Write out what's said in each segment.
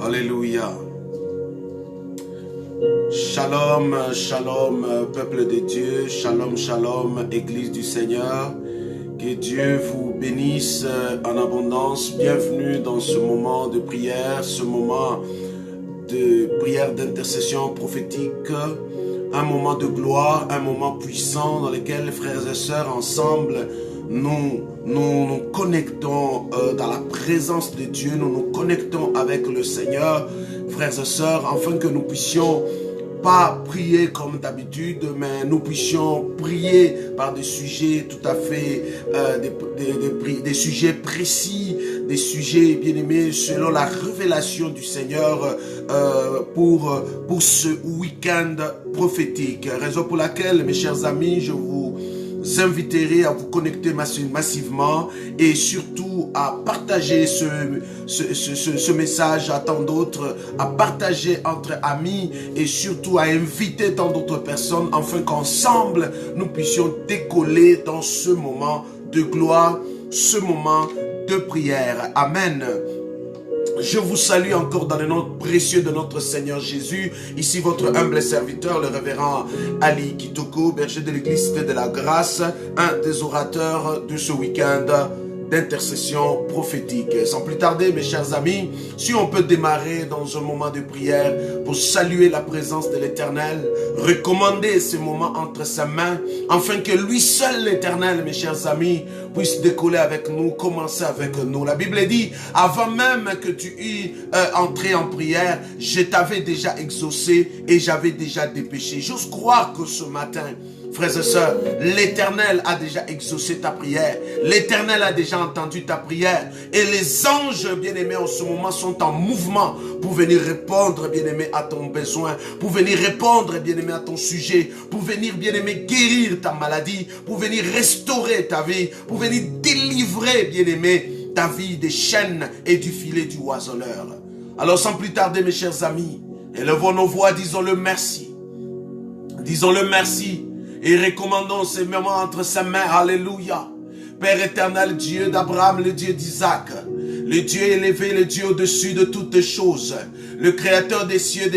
Alléluia. Shalom, shalom, peuple de Dieu. Shalom, shalom, Église du Seigneur. Que Dieu vous bénisse en abondance. Bienvenue dans ce moment de prière, ce moment de prière d'intercession prophétique. Un moment de gloire, un moment puissant dans lequel, frères et sœurs, ensemble, nous connectons dans la présence de Dieu, nous nous connectons avec le Seigneur, frères et sœurs, afin que nous puissions pas prier comme d'habitude, mais nous puissions prier par des sujets tout à fait, des sujets précis, des sujets bien-aimés selon la révélation du Seigneur pour ce week-end prophétique. Raison pour laquelle, mes chers amis, je vous inviterai à vous connecter massivement et surtout à partager ce message à tant d'autres, à partager entre amis et surtout à inviter tant d'autres personnes afin qu'ensemble nous puissions décoller dans ce moment de gloire, ce moment de prière. Amen. Je vous salue encore dans le nom précieux de notre Seigneur Jésus. Ici votre humble serviteur, le révérend Ali Kitoko, berger de l'église de la grâce, un des orateurs de ce week-end d'intercession prophétique. Sans plus tarder, mes chers amis, si on peut démarrer dans un moment de prière pour saluer la présence de l'Éternel, recommander ce moment entre ses mains, afin que lui seul, l'Éternel, mes chers amis, puisse décoller avec nous, commencer avec nous. La Bible dit, avant même que tu aies entré en prière, je t'avais déjà exaucé et j'avais déjà dépêché. J'ose croire que ce matin, frères et sœurs, l'Éternel a déjà exaucé ta prière. L'Éternel a déjà entendu ta prière. Et les anges, bien-aimés, en ce moment, sont en mouvement pour venir répondre, bien-aimé, à ton besoin, pour venir répondre, bien-aimé, à ton sujet, pour venir, bien-aimé, guérir ta maladie, pour venir restaurer ta vie, pour venir délivrer, bien-aimé, ta vie des chaînes et du filet du oiseleur. Alors, sans plus tarder, mes chers amis, élevons nos voix, disons-le merci. Disons-le merci. Et recommandons ces moments entre ses mains. Alléluia. Père éternel, Dieu d'Abraham, le Dieu d'Isaac, le Dieu élevé, le Dieu au-dessus de toutes choses, le créateur des cieux,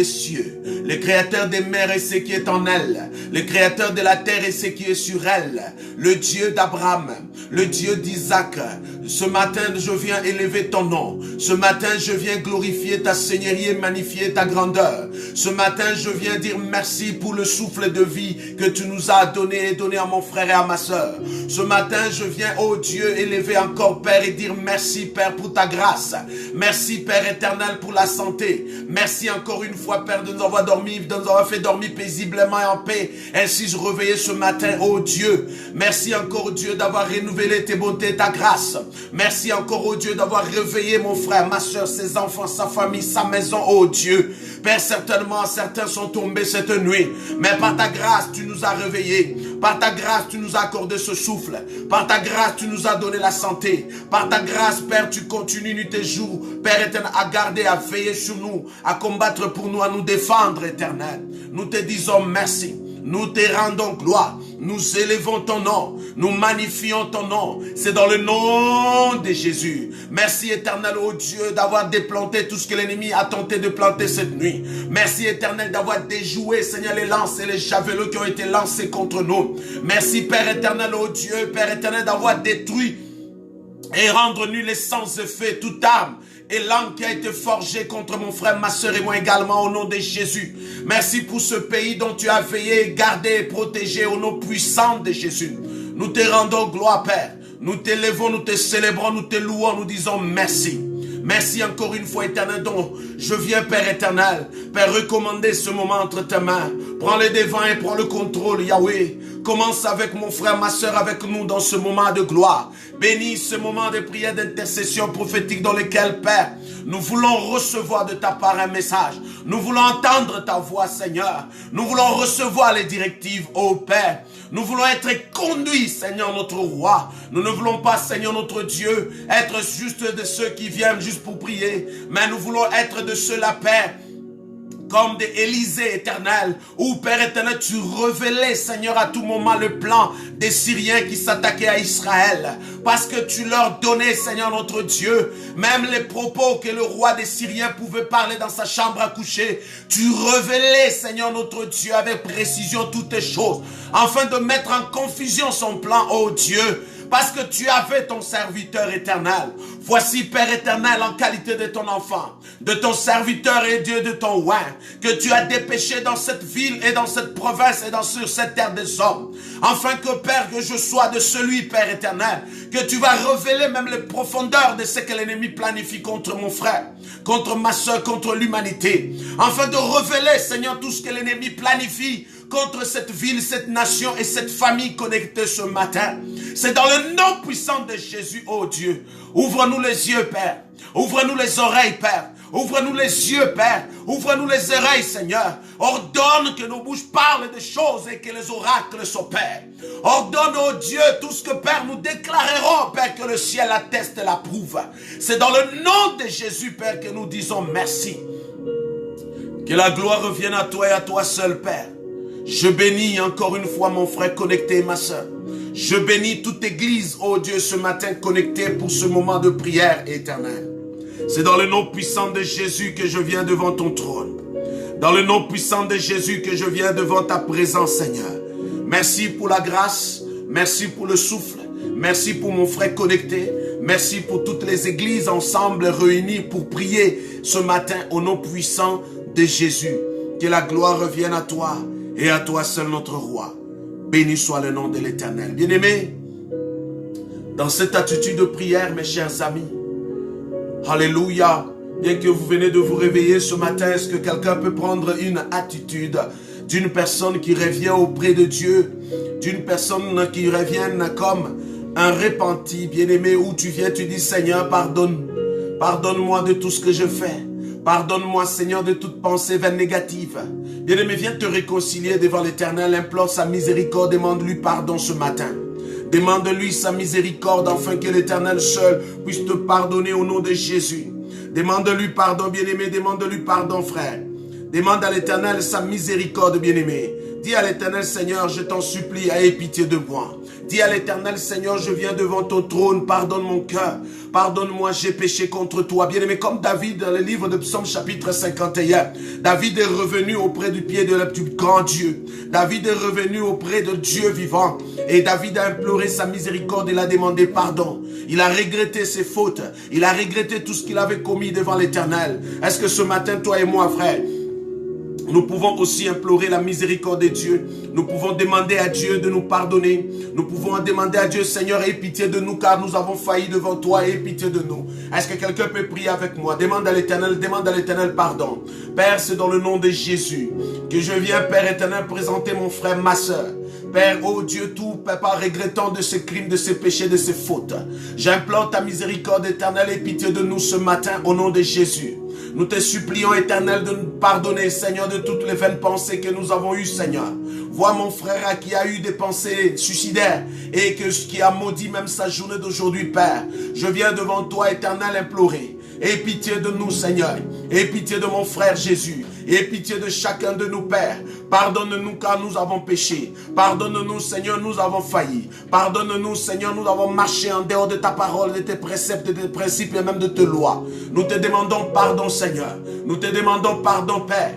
le créateur des mers et ce qui est en elles, le créateur de la terre et ce qui est sur elle, le Dieu d'Abraham, le Dieu d'Isaac. Ce matin, je viens élever ton nom. Ce matin, je viens glorifier ta seigneurie et magnifier ta grandeur. Ce matin, je viens dire merci pour le souffle de vie que tu nous as donné et donné à mon frère et à ma soeur. Ce matin, je viens, oh Dieu, élever encore, Père, et dire merci, Père, pour ta grâce. Merci, Père éternel, pour la santé. Merci encore une fois, Père, de nous avoir dormi, de nous avoir fait dormir paisiblement et en paix. Ainsi, je réveillais ce matin, oh Dieu. Merci encore, Dieu, d'avoir renouvelé tes bontés, ta grâce. Merci encore, oh Dieu, d'avoir réveillé mon frère, ma soeur, ses enfants, sa famille, sa maison, oh Dieu. Père, certainement, certains sont tombés cette nuit, mais par ta grâce, tu nous as réveillés. Par ta grâce, tu nous as accordé ce souffle. Par ta grâce, tu nous as donné la santé. Par ta grâce, Père, tu continues nuit et jour, Père éternel, à garder, à veiller sur nous, à combattre pour nous, à nous défendre, éternel. Nous te disons merci. Nous te rendons gloire. Nous élevons ton nom. Nous magnifions ton nom. C'est dans le nom de Jésus. Merci éternel, oh Dieu, d'avoir déplanté tout ce que l'ennemi a tenté de planter cette nuit. Merci éternel d'avoir déjoué, Seigneur, les lances et les javelots qui ont été lancés contre nous. Merci Père éternel, oh Dieu, Père éternel, d'avoir détruit et rendre nul les sans effet, toute arme et l'âme qui a été forgée contre mon frère, ma soeur et moi également au nom de Jésus. Merci pour ce pays dont tu as veillé, gardé et protégé au nom puissant de Jésus. Nous te rendons gloire, Père. Nous t'élevons, nous te célébrons, nous te louons, nous disons merci. Merci encore une fois, éternel, donc je viens, Père éternel, Père, recommander ce moment entre tes mains. Prends les devants et prends le contrôle, Yahweh. Commence avec mon frère, ma soeur, avec nous dans ce moment de gloire. Bénis ce moment de prière, d'intercession prophétique dans lequel, Père, nous voulons recevoir de ta part un message. Nous voulons entendre ta voix, Seigneur. Nous voulons recevoir les directives, ô Père. Nous voulons être conduits, Seigneur, notre roi. Nous ne voulons pas, Seigneur, notre Dieu, être juste de ceux qui viennent juste pour prier. Mais nous voulons être de ceux-là, Père, comme des Élysées éternels, où Père éternel, tu révélais, Seigneur, à tout moment le plan des Syriens qui s'attaquaient à Israël, parce que tu leur donnais, Seigneur notre Dieu, même les propos que le roi des Syriens pouvait parler dans sa chambre à coucher, tu révélais, Seigneur notre Dieu, avec précision toutes les choses, afin de mettre en confusion son plan, ô Dieu, parce que tu avais ton serviteur éternel. Voici, Père éternel, en qualité de ton enfant, de ton serviteur et Dieu de ton oint, que tu as dépêché dans cette ville et dans cette province et sur cette terre des hommes, afin que, Père, que je sois de celui, Père éternel, que tu vas révéler même les profondeurs de ce que l'ennemi planifie contre mon frère, contre ma soeur, contre l'humanité, afin de révéler, Seigneur, tout ce que l'ennemi planifie contre cette ville, cette nation et cette famille connectée ce matin. C'est dans le nom puissant de Jésus, oh Dieu. Ouvre-nous les yeux, Père. Ouvre-nous les oreilles, Père. Ouvre-nous les yeux, Père. Ouvre-nous les oreilles, Seigneur. Ordonne que nos bouches parlent des choses et que les oracles s'opèrent. Ordonne, oh Dieu, tout ce que, Père, nous déclarerons, Père, que le ciel atteste et l'approuve. C'est dans le nom de Jésus, Père, que nous disons merci. Que la gloire revienne à toi et à toi seul, Père. Je bénis encore une fois mon frère connecté et ma soeur. Je bénis toute église, oh Dieu, ce matin connectée pour ce moment de prière éternelle. C'est dans le nom puissant de Jésus que je viens devant ton trône. Dans le nom puissant de Jésus que je viens devant ta présence, Seigneur. Merci pour la grâce. Merci pour le souffle. Merci pour mon frère connecté. Merci pour toutes les églises ensemble réunies pour prier ce matin au nom puissant de Jésus. Que la gloire revienne à toi et à toi seul notre roi. Béni soit le nom de l'Éternel. Bien-aimés, dans cette attitude de prière, mes chers amis, alléluia, bien que vous venez de vous réveiller ce matin, est-ce que quelqu'un peut prendre une attitude d'une personne qui revient auprès de Dieu, d'une personne qui revient comme un repenti, bien-aimé, où tu viens, tu dis, Seigneur, pardonne-moi de tout ce que je fais. Pardonne-moi, Seigneur, de toute pensée vaine négative. Bien-aimé, viens te réconcilier devant l'Éternel, implore sa miséricorde, demande-lui pardon ce matin. Demande-lui sa miséricorde, afin que l'Éternel seul puisse te pardonner au nom de Jésus. Demande-lui pardon, bien-aimé, demande-lui pardon, frère. Demande à l'Éternel sa miséricorde, bien-aimé. Dis à l'Éternel, Seigneur, je t'en supplie, aie pitié de moi. Dis à l'Éternel, Seigneur, je viens devant ton trône, pardonne mon cœur. Pardonne-moi, j'ai péché contre toi. Bien-aimé, comme David dans le livre de Psaume chapitre 51, David est revenu auprès du pied du grand Dieu. David est revenu auprès de Dieu vivant. Et David a imploré sa miséricorde, il a demandé pardon. Il a regretté ses fautes. Il a regretté tout ce qu'il avait commis devant l'Éternel. Est-ce que ce matin, toi et moi, frère, nous pouvons aussi implorer la miséricorde de Dieu. Nous pouvons demander à Dieu de nous pardonner. Nous pouvons demander à Dieu, Seigneur, aie pitié de nous car nous avons failli devant toi, aie pitié de nous. Est-ce que quelqu'un peut prier avec moi? Demande à l'Éternel pardon. Père, c'est dans le nom de Jésus que je viens, Père éternel, présenter mon frère, ma soeur. Père, oh Dieu, tout, Papa, regrettant de ces crimes, de ces péchés, de ces fautes. J'implore ta miséricorde éternelle et pitié de nous ce matin au nom de Jésus. Nous te supplions, Éternel, de nous pardonner, Seigneur, de toutes les vaines pensées que nous avons eues, Seigneur. Vois mon frère qui a eu des pensées suicidaires et qui a maudit même sa journée d'aujourd'hui, Père. Je viens devant toi, Éternel, implorer. Aie pitié de nous, Seigneur. Aie pitié de mon frère Jésus. Aie pitié de chacun de nous, Père. Pardonne-nous car nous avons péché. Pardonne-nous, Seigneur, nous avons failli. Pardonne-nous, Seigneur, nous avons marché en dehors de ta parole, de tes préceptes, de tes principes et même de tes lois. Nous te demandons pardon, Seigneur. Nous te demandons pardon, Père.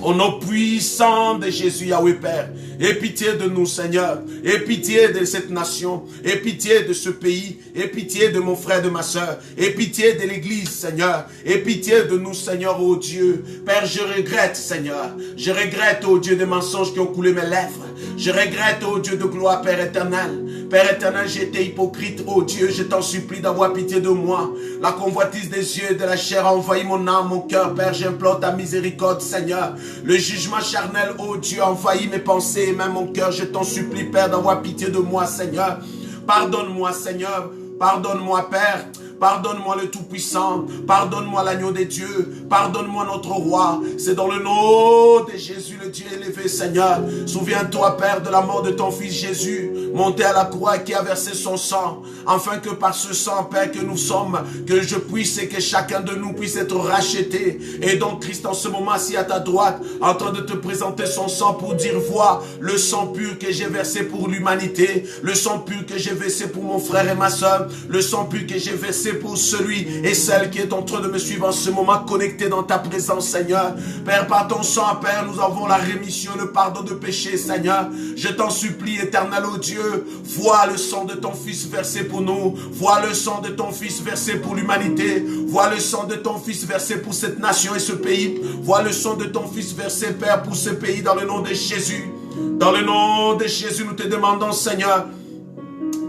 Au nom puissant de Jésus, Yahweh Père, aie pitié de nous, Seigneur. Aie pitié de cette nation. Aie pitié de ce pays. Aie pitié de mon frère, de ma soeur. Aie pitié de l'église, Seigneur. Aie pitié de nous, Seigneur, oh Dieu. Père, je regrette, Seigneur. Je regrette, oh Dieu, des mensonges qui ont coulé mes lèvres. Je regrette, oh Dieu de gloire, Père éternel. Père éternel, j'ai été hypocrite, oh Dieu. Je t'en supplie d'avoir pitié de moi. La convoitise des yeux et de la chair a envahi mon âme, mon cœur. Père, j'implore ta miséricorde, Seigneur. Le jugement charnel, oh Dieu, a envahi mes pensées et même mon cœur. Je t'en supplie, Père, d'avoir pitié de moi, Seigneur. Pardonne-moi, Seigneur. Pardonne-moi, Père. Pardonne-moi le Tout-Puissant. Pardonne-moi l'agneau des dieux. Pardonne-moi notre roi. C'est dans le nom de Jésus, le Dieu élevé, Seigneur. Souviens-toi, Père, de la mort de ton fils Jésus. monté à la croix et qui a versé son sang, afin que par ce sang, Père, que nous sommes, que je puisse et que chacun de nous puisse être racheté. Et donc Christ en ce moment assis à ta droite, en train de te présenter son sang pour dire, vois le sang pur que j'ai versé pour l'humanité, le sang pur que j'ai versé pour mon frère et ma soeur, le sang pur que j'ai versé pour celui et celle qui est en train de me suivre en ce moment, connecté dans ta présence, Seigneur. Père, par ton sang, Père, nous avons la rémission, le pardon de péché, Seigneur. Je t'en supplie, éternel, ô Dieu, vois le sang de ton Fils versé pour nous, vois le sang de ton Fils versé pour l'humanité, vois le sang de ton Fils versé pour cette nation et ce pays, vois le sang de ton Fils versé, Père, pour ce pays, dans le nom de Jésus. Dans le nom de Jésus, nous te demandons, Seigneur,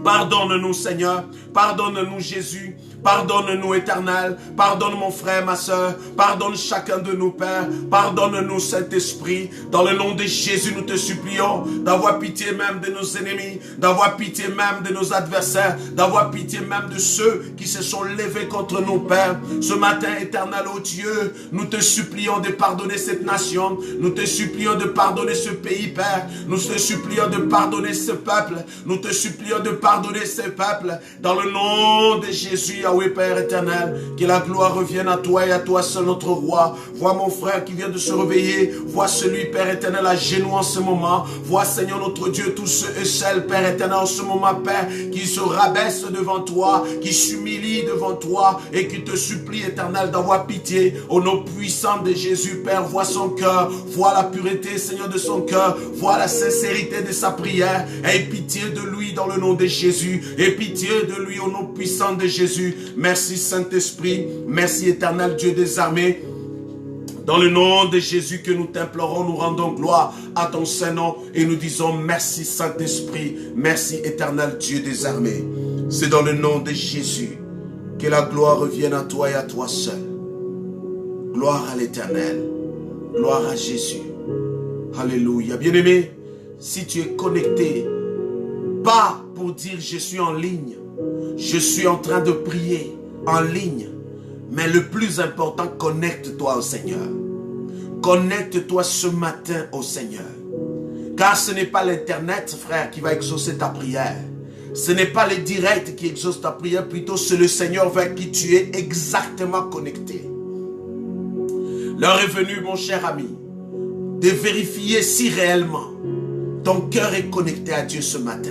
pardonne-nous, Seigneur, pardonne-nous, Jésus. Pardonne-nous, éternel. Pardonne mon frère, ma soeur. Pardonne chacun de nous, Père. Pardonne-nous, Saint-Esprit. Dans le nom de Jésus, nous te supplions d'avoir pitié même de nos ennemis, d'avoir pitié même de nos adversaires, d'avoir pitié même de ceux qui se sont levés contre nous, Père. Ce matin, éternel, ô Dieu, nous te supplions de pardonner cette nation. Nous te supplions de pardonner ce pays, Père. Nous te supplions de pardonner ce peuple. Nous te supplions de pardonner ce peuple. Dans le nom de Jésus, oui, Père éternel, que la gloire revienne à toi et à toi seul, notre roi. Vois mon frère qui vient de se réveiller. Vois celui, Père éternel, à genoux en ce moment. Vois, Seigneur notre Dieu, tous ceux et celles, Père éternel, en ce moment, Père, qui se rabaissent devant toi, qui s'humilient devant toi et qui te supplient, éternel, d'avoir pitié. Au nom puissant de Jésus, Père, vois son cœur. Vois la pureté, Seigneur, de son cœur. Vois la sincérité de sa prière. Aie pitié de lui dans le nom de Jésus. Aie pitié de lui au nom puissant de Jésus. Merci Saint-Esprit, merci éternel Dieu des armées. Dans le nom de Jésus que nous t'implorons, nous rendons gloire à ton Saint-Nom et nous disons merci Saint-Esprit, merci éternel Dieu des armées. C'est dans le nom de Jésus que la gloire revienne à toi et à toi seul. Gloire à l'Éternel, gloire à Jésus. Alléluia. Bien-aimé, si tu es connecté, pas pour dire je suis en ligne, je suis en train de prier en ligne. Mais le plus important, connecte-toi au Seigneur. Connecte-toi ce matin au Seigneur. Car ce n'est pas l'Internet, frère, qui va exaucer ta prière. Ce n'est pas les directs qui exaucent ta prière. Plutôt, c'est le Seigneur vers qui tu es exactement connecté. L'heure est venue, mon cher ami, de vérifier si réellement ton cœur est connecté à Dieu ce matin.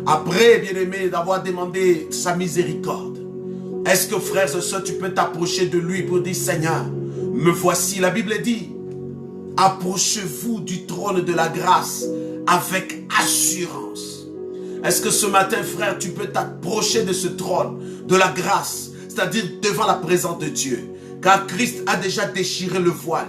Après, bien-aimé, d'avoir demandé sa miséricorde, est-ce que, frères et sœurs, tu peux t'approcher de lui pour dire, Seigneur, me voici. La Bible dit, approchez-vous du trône de la grâce avec assurance. Est-ce que ce matin, frère, tu peux t'approcher de ce trône de la grâce, c'est-à-dire devant la présence de Dieu? Car Christ a déjà déchiré le voile.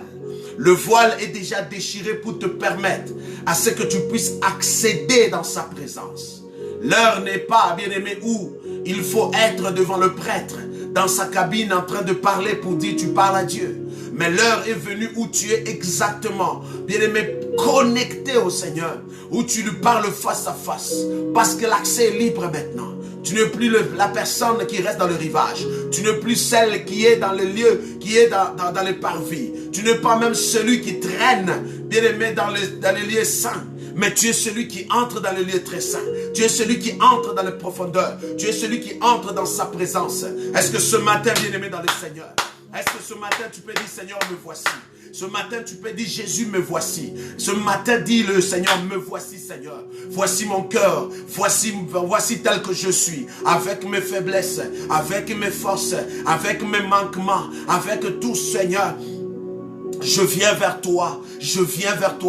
Le voile est déjà déchiré pour te permettre à ce que tu puisses accéder dans sa présence. L'heure n'est pas, bien-aimé, où il faut être devant le prêtre, dans sa cabine en train de parler pour dire tu parles à Dieu. Mais l'heure est venue où tu es exactement, bien-aimé, connecté au Seigneur, où tu lui parles face à face. Parce que l'accès est libre maintenant. Tu n'es plus la personne qui reste dans le rivage. Tu n'es plus celle qui est dans le lieu, qui est dans les parvis. Tu n'es pas même celui qui traîne, bien-aimé, dans les lieux saints. Mais tu es celui qui entre dans le lieu très saint. Tu es celui qui entre dans les profondeurs. Tu es celui qui entre dans sa présence. Est-ce que ce matin, bien-aimé dans le Seigneur, est-ce que ce matin tu peux dire Seigneur, me voici? Ce matin tu peux dire Jésus, me voici. Ce matin dis le Seigneur, me voici Seigneur. Voici mon cœur, voici tel que je suis, avec mes faiblesses, avec mes forces, avec mes manquements, avec tout Seigneur. Je viens vers toi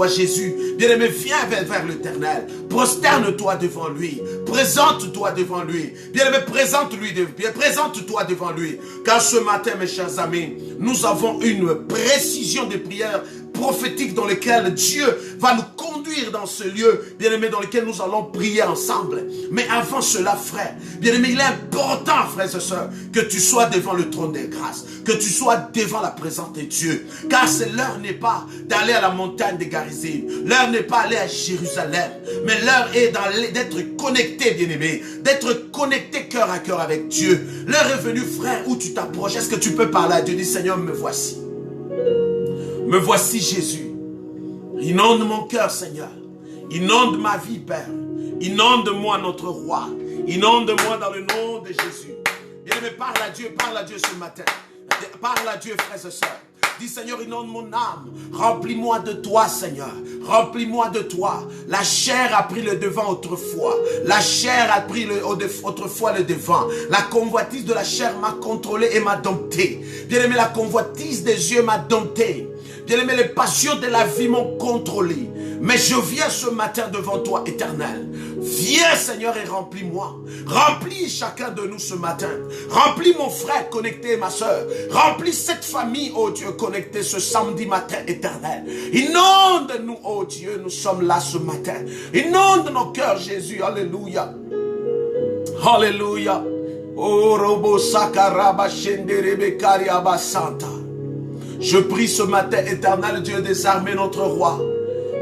Jésus. Bien-aimé, viens vers l'Éternel. Prosterne-toi devant lui. Présente-toi devant lui. Bien-aimé, présente-toi devant lui. Car ce matin, mes chers amis, nous avons une précision de prière prophétique dans lequel Dieu va nous conduire dans ce lieu, bien-aimé, dans lequel nous allons prier ensemble. Mais avant cela, frère, bien-aimé, il est important, frères et sœurs, que tu sois devant le trône des grâces, que tu sois devant la présence de Dieu. Car l'heure n'est pas d'aller à la montagne de Garizim, l'heure n'est pas d'aller à Jérusalem, mais l'heure est d'être connecté, bien-aimé, d'être connecté cœur à cœur avec Dieu. L'heure est venue, frère, où tu t'approches. Est-ce que tu peux parler à Dieu? Dis Seigneur, me voici. Me voici Jésus. Inonde mon cœur, Seigneur. Inonde ma vie, Père. Inonde-moi notre roi. Inonde-moi dans le nom de Jésus. Bien-aimé, parle à Dieu ce matin. Parle à Dieu, frères et sœurs. Dis, Seigneur, inonde mon âme. Remplis-moi de toi, Seigneur. Remplis-moi de toi. La chair a pris le devant autrefois. La chair a pris autrefois le devant. La convoitise de la chair m'a contrôlé et m'a dompté. Bien-aimé, la convoitise des yeux m'a dompté. Bien-aimé, les passions de la vie m'ont contrôlé. Mais je viens ce matin devant toi, Éternel. Viens, Seigneur, et remplis-moi. Remplis chacun de nous ce matin. Remplis mon frère connecté et ma soeur. Remplis cette famille, oh Dieu, connectée ce samedi matin, Éternel. Inonde-nous, oh Dieu, nous sommes là ce matin. Inonde nos cœurs, Jésus. Alléluia. Alléluia. Oh, Robo Sakaraba Shenderebe Kariaba Santa. Je prie ce matin, Éternel Dieu des armées, notre roi,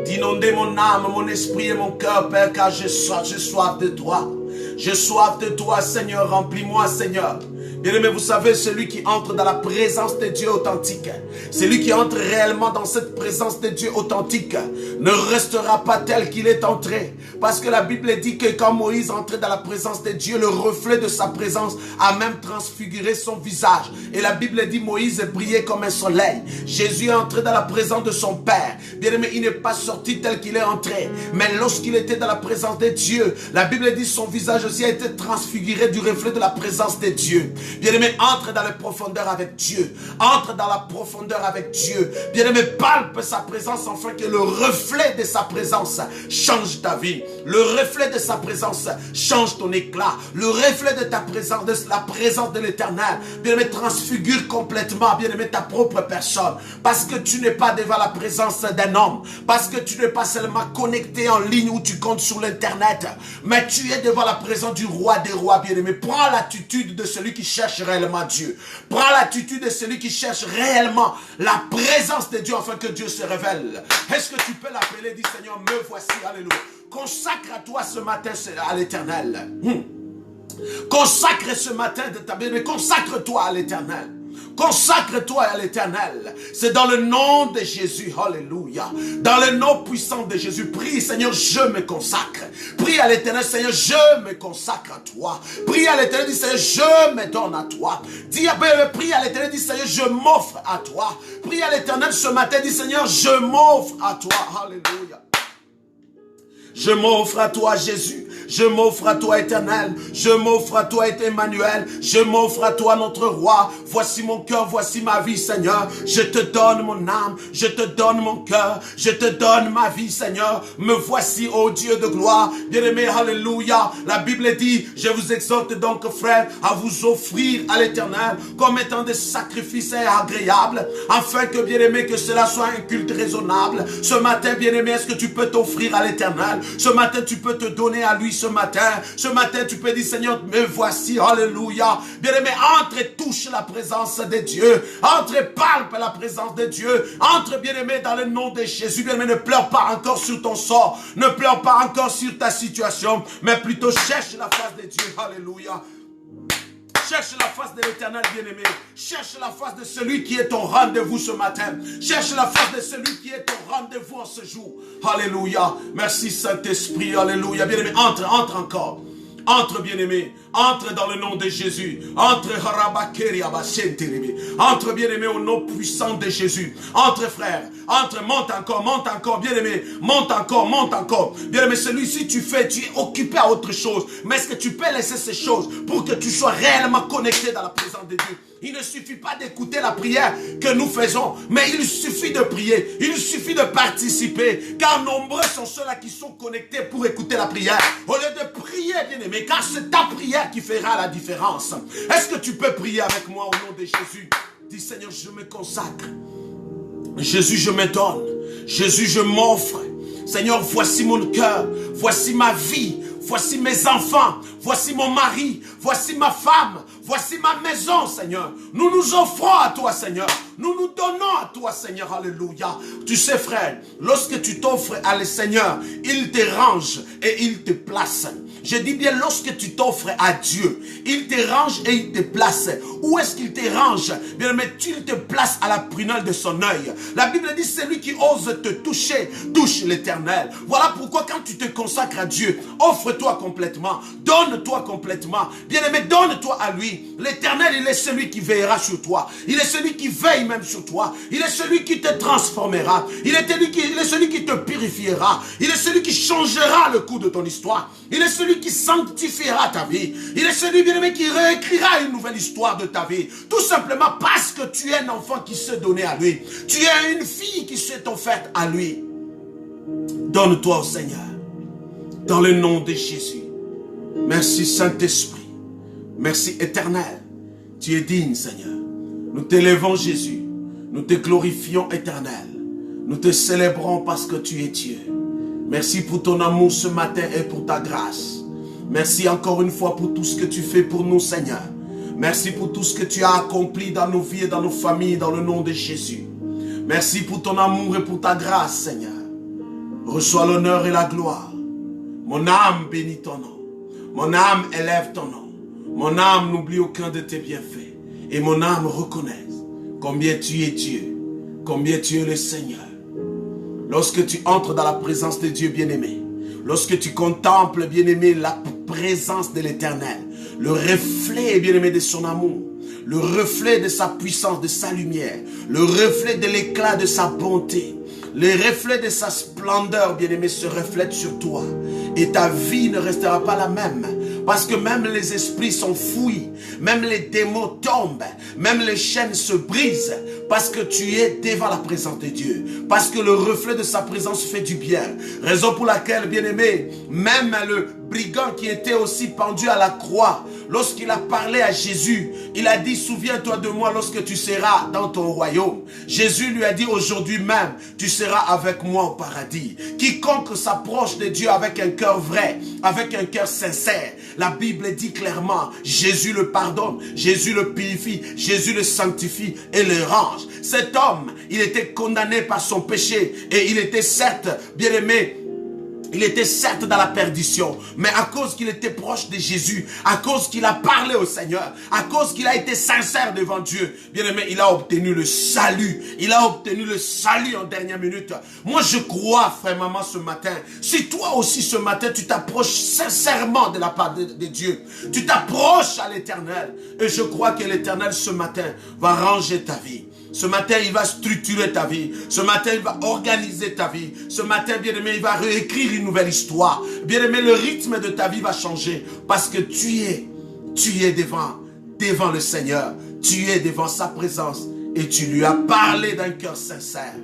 d'inonder mon âme, mon esprit et mon cœur, Père, car j'ai soif de toi. J'ai soif de toi, Seigneur, remplis-moi, Seigneur. Bien-aimé, vous savez, celui qui entre dans la présence de Dieu authentique, celui qui entre réellement dans cette présence de Dieu authentique, ne restera pas tel qu'il est entré. Parce que la Bible dit que quand Moïse entrait dans la présence de Dieu, le reflet de sa présence a même transfiguré son visage. Et la Bible dit Moïse brillait comme un soleil. Jésus est entré dans la présence de son Père. Bien-aimé, il n'est pas sorti tel qu'il est entré. Mais lorsqu'il était dans la présence de Dieu, la Bible dit son visage aussi a été transfiguré du reflet de la présence de Dieu. Bien-aimé, entre dans les profondeurs avec Dieu. Entre dans la profondeur avec Dieu. Bien-aimé, palpe sa présence afin que le reflet de sa présence change ta vie. Le reflet de sa présence change ton éclat. Le reflet de ta présence, de la présence de l'Éternel, bien-aimé, transfigure complètement, bien-aimé, ta propre personne. Parce que tu n'es pas devant la présence d'un homme. Parce que tu n'es pas seulement connecté en ligne où tu comptes sur l'Internet. Mais tu es devant la présence du roi des rois, bien-aimé. Prends l'attitude de celui qui cherche réellement Dieu. Prends l'attitude de celui qui cherche réellement la présence de Dieu afin que Dieu se révèle. Est-ce que tu peux l'appeler, dis Seigneur, me voici, alléluia. Consacre à toi ce matin à l'Éternel. Consacre ce matin de ta bien, mais consacre-toi à l'Éternel. Consacre-toi à l'Éternel. C'est dans le nom de Jésus. Alléluia. Dans le nom puissant de Jésus. Prie, Seigneur, je me consacre. Prie à l'Éternel, Seigneur, je me consacre à toi. Prie à l'Éternel, dis Seigneur, je me donne à toi. Prie à l'Éternel, dis Seigneur, je m'offre à toi. Prie à l'Éternel ce matin, dis Seigneur, je m'offre à toi. Alléluia. Je m'offre à toi, Jésus. Je m'offre à toi, Éternel. Je m'offre à toi, Emmanuel. Je m'offre à toi, notre roi. Voici mon cœur, voici ma vie, Seigneur. Je te donne mon âme. Je te donne mon cœur. Je te donne ma vie, Seigneur. Me voici, ô Dieu de gloire. Bien-aimé, alléluia. La Bible dit, je vous exhorte donc, frères, à vous offrir à l'Éternel comme étant des sacrifices agréables, afin que, bien-aimé, que cela soit un culte raisonnable. Ce matin, bien-aimé, est-ce que tu peux t'offrir à l'Éternel? Ce matin, tu peux te donner à lui ce matin. Ce matin, tu peux dire, Seigneur, me voici, alléluia. Bien-aimé, entre et touche la présence de Dieu. Entre et palpe la présence de Dieu. Entre, bien-aimé, dans le nom de Jésus. Bien-aimé, ne pleure pas encore sur ton sort. Ne pleure pas encore sur ta situation. Mais plutôt cherche la face de Dieu. Alléluia. Cherche la face de l'Éternel, bien-aimé. Cherche la face de celui qui est ton rendez-vous ce matin. Cherche la face de celui qui est ton rendez-vous en ce jour. Alléluia. Merci Saint-Esprit. Alléluia. Bien-aimé, entre encore. Entre, bien-aimé, entre dans le nom de Jésus. Entre, entre, bien-aimé, au nom puissant de Jésus. Entre, frère. Entre, monte encore, bien-aimé. Monte encore. Bien-aimé, celui-ci, tu es occupé à autre chose. Mais est-ce que tu peux laisser ces choses pour que tu sois réellement connecté dans la présence de Dieu? Il ne suffit pas d'écouter la prière que nous faisons, mais il suffit de prier, il suffit de participer, car nombreux sont ceux-là qui sont connectés pour écouter la prière. Au lieu de prier, bien-aimé, car c'est ta prière qui fera la différence. Est-ce que tu peux prier avec moi au nom de Jésus? Dis Seigneur, je me consacre. Jésus, je me donne. Jésus, je m'offre. Seigneur, voici mon cœur, voici ma vie. Voici mes enfants, voici mon mari, voici ma femme, Voici ma maison, Seigneur. Nous nous offrons à toi, Seigneur. Nous nous donnons à toi, Seigneur. Alléluia. Tu sais, frère, lorsque tu t'offres à le Seigneur, il te range et il te place. Je dis bien, lorsque tu t'offres à Dieu, il te range et il te place. Où est-ce qu'il te range? Bien aimé, tu te places à la prunelle de son œil. La Bible dit, celui qui ose te toucher, touche l'Éternel. Voilà pourquoi quand tu te consacres à Dieu, offre-toi complètement, donne-toi complètement. Bien aimé, donne-toi à lui. L'Éternel, il est celui qui veillera sur toi. Il est celui qui veille même sur toi. Il est celui qui te transformera. Il est celui qui te purifiera. Il est celui qui changera le cours de ton histoire. Il est celui qui sanctifiera ta vie. Il est celui, bien aimé, qui réécrira une nouvelle histoire de ta vie. Tout simplement parce que tu es un enfant qui s'est donné à lui. Tu es une fille qui s'est offerte à lui. Donne-toi au Seigneur. Dans le nom de Jésus. Merci Saint-Esprit. Merci Éternel. Tu es digne, Seigneur. Nous t'élèvons, Jésus. Nous te glorifions, Éternel. Nous te célébrons parce que tu es Dieu. Merci pour ton amour ce matin et pour ta grâce. Merci encore une fois pour tout ce que tu fais pour nous, Seigneur. Merci pour tout ce que tu as accompli dans nos vies et dans nos familles, dans le nom de Jésus. Merci pour ton amour et pour ta grâce, Seigneur. Reçois l'honneur et la gloire. Mon âme bénit ton nom. Mon âme élève ton nom. Mon âme n'oublie aucun de tes bienfaits. Et mon âme reconnaît combien tu es Dieu, combien tu es le Seigneur. Lorsque tu entres dans la présence de Dieu bien-aimé, lorsque tu contemples, bien-aimé, la présence de l'Éternel, le reflet, bien-aimé, de son amour, le reflet de sa puissance, de sa lumière, le reflet de l'éclat de sa bonté, le reflet de sa splendeur, bien-aimé, se reflète sur toi. Et ta vie ne restera pas la même. Parce que même les esprits sont fouillés, même les démons tombent, même les chaînes se brisent, parce que tu es devant la présence de Dieu, parce que le reflet de sa présence fait du bien. Raison pour laquelle, bien-aimé, même le brigand qui était aussi pendu à la croix, lorsqu'il a parlé à Jésus, il a dit, souviens-toi de moi lorsque tu seras dans ton royaume. Jésus lui a dit, aujourd'hui même, tu seras avec moi au paradis. Quiconque s'approche de Dieu avec un cœur vrai, avec un cœur sincère, la Bible dit clairement, Jésus le pardonne, Jésus le purifie, Jésus le sanctifie et le range. Cet homme, il était condamné par son péché et il était certes, bien-aimé, il était certes dans la perdition, mais à cause qu'il était proche de Jésus, à cause qu'il a parlé au Seigneur, à cause qu'il a été sincère devant Dieu, bien aimé, il a obtenu le salut. Il a obtenu le salut en dernière minute. Moi, je crois, frère, maman, ce matin, si toi aussi ce matin, tu t'approches sincèrement de la part de Dieu, tu t'approches à l'Éternel, et je crois que l'Éternel ce matin va ranger ta vie. Ce matin, il va structurer ta vie. Ce matin, il va organiser ta vie. Ce matin, bien-aimé, il va réécrire une nouvelle histoire. Bien-aimé, le rythme de ta vie va changer. Parce que tu es devant le Seigneur. Tu es devant sa présence. Et tu lui as parlé d'un cœur sincère.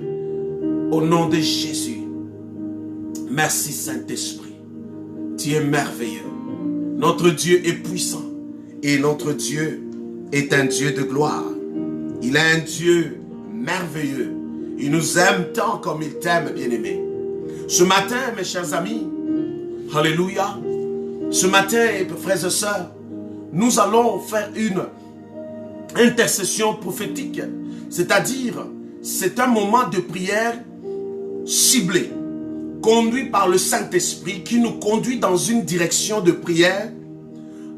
Au nom de Jésus. Merci Saint-Esprit. Tu es merveilleux. Notre Dieu est puissant. Et notre Dieu est un Dieu de gloire. Il est un Dieu merveilleux. Il nous aime tant comme il t'aime, bien-aimé. Ce matin, mes chers amis, alléluia, ce matin, frères et sœurs, nous allons faire une intercession prophétique. C'est-à-dire, c'est un moment de prière ciblé, conduit par le Saint-Esprit qui nous conduit dans une direction de prière.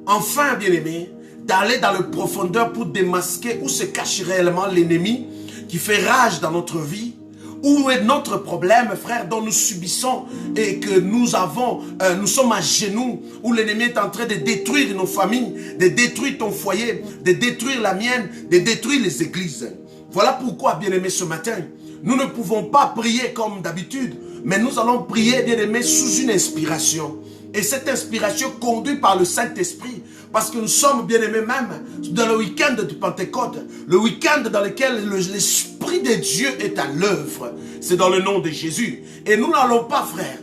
Enfin, bien-aimé, d'aller dans le profondeur pour démasquer où se cache réellement l'ennemi qui fait rage dans notre vie. Où est notre problème, frère, dont nous subissons et que nous sommes à genoux, où l'ennemi est en train de détruire nos familles, de détruire ton foyer, de détruire la mienne, de détruire les églises. Voilà pourquoi, bien-aimé, ce matin, nous ne pouvons pas prier comme d'habitude, mais nous allons prier, bien-aimé, sous une inspiration. Et cette inspiration conduite par le Saint-Esprit, parce que nous sommes bien-aimés même dans le week-end de Pentecôte, le week-end dans lequel l'Esprit de Dieu est à l'œuvre. C'est dans le nom de Jésus. Et nous n'allons pas, frère,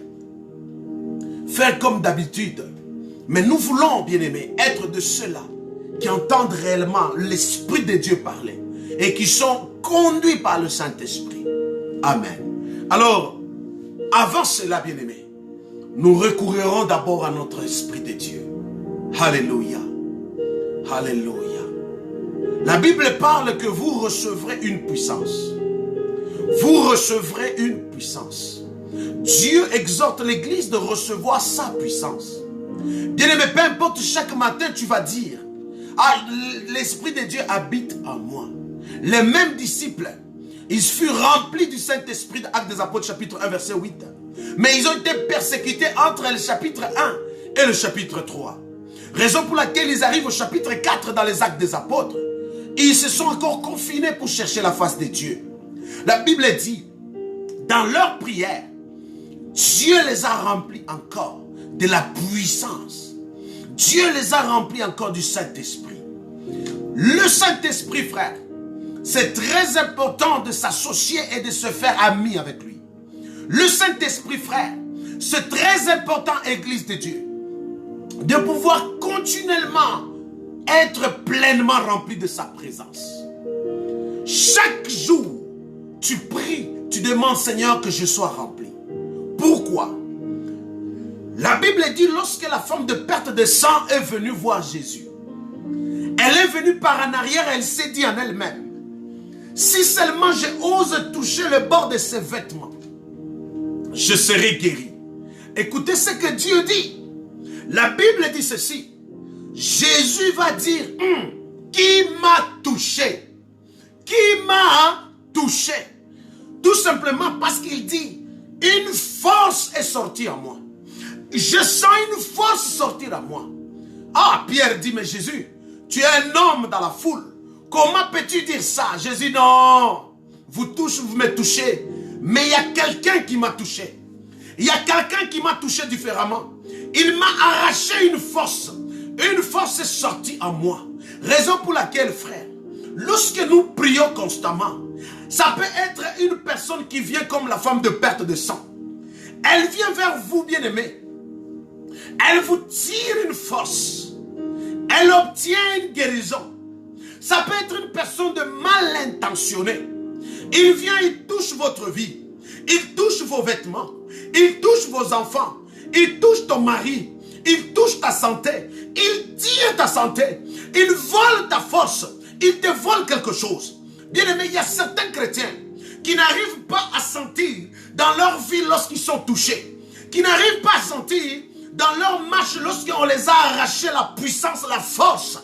faire comme d'habitude. Mais nous voulons, bien-aimés, être de ceux-là qui entendent réellement l'Esprit de Dieu parler et qui sont conduits par le Saint-Esprit. Amen. Alors, avant cela, bien-aimés, nous recourrons d'abord à notre Esprit de Dieu. Alléluia. Alléluia. La Bible parle que vous recevrez une puissance. Vous recevrez une puissance. Dieu exhorte l'église de recevoir sa puissance. Bien-aimé, peu importe, chaque matin tu vas dire, ah, l'Esprit de Dieu habite en moi. Les mêmes disciples, ils furent remplis du Saint-Esprit d'Actes des Apôtres chapitre 1 verset 8. Mais ils ont été persécutés entre le chapitre 1 et le chapitre 3. Raison pour laquelle ils arrivent au chapitre 4 dans les Actes des Apôtres. Ils se sont encore confinés pour chercher la face de Dieu. La Bible dit, dans leur prière, Dieu les a remplis encore de la puissance. Dieu les a remplis encore du Saint-Esprit. Le Saint-Esprit, frère, c'est très important de s'associer et de se faire ami avec lui. Le Saint-Esprit, frère, c'est très important, Église de Dieu, de pouvoir continuellement être pleinement rempli de sa présence. Chaque jour, tu pries, tu demandes, Seigneur, que je sois rempli. Pourquoi? La Bible dit, lorsque la femme de perte de sang est venue voir Jésus, elle est venue par en arrière, elle s'est dit en elle-même, si seulement j'ose toucher le bord de ses vêtements, je serai guéri. Écoutez ce que Dieu dit. La Bible dit ceci. Jésus va dire, qui m'a touché? Qui m'a touché? Tout simplement parce qu'il dit, une force est sortie en moi. Je sens une force sortir en moi. Ah, Pierre dit, mais Jésus, tu es un homme dans la foule. Comment peux-tu dire ça? Jésus, non. Vous me touchez. Mais il y a quelqu'un qui m'a touché. Il y a quelqu'un qui m'a touché différemment. Il m'a arraché une force. Une force est sortie en moi. Raison pour laquelle, frère, lorsque nous prions constamment, ça peut être une personne qui vient comme la femme de perte de sang. Elle vient vers vous, bien-aimés. Elle vous tire une force. Elle obtient une guérison. Ça peut être une personne de mal intentionnée. Il vient, il touche votre vie. Il touche vos vêtements. Il touche vos enfants. Il touche ton mari. Il touche ta santé. Il tire ta santé. Il vole ta force. Il te vole quelque chose. Bien aimé, il y a certains chrétiens qui n'arrivent pas à sentir dans leur vie lorsqu'ils sont touchés. Qui n'arrivent pas à sentir dans leur marche lorsqu'on les a arrachés la puissance, la force.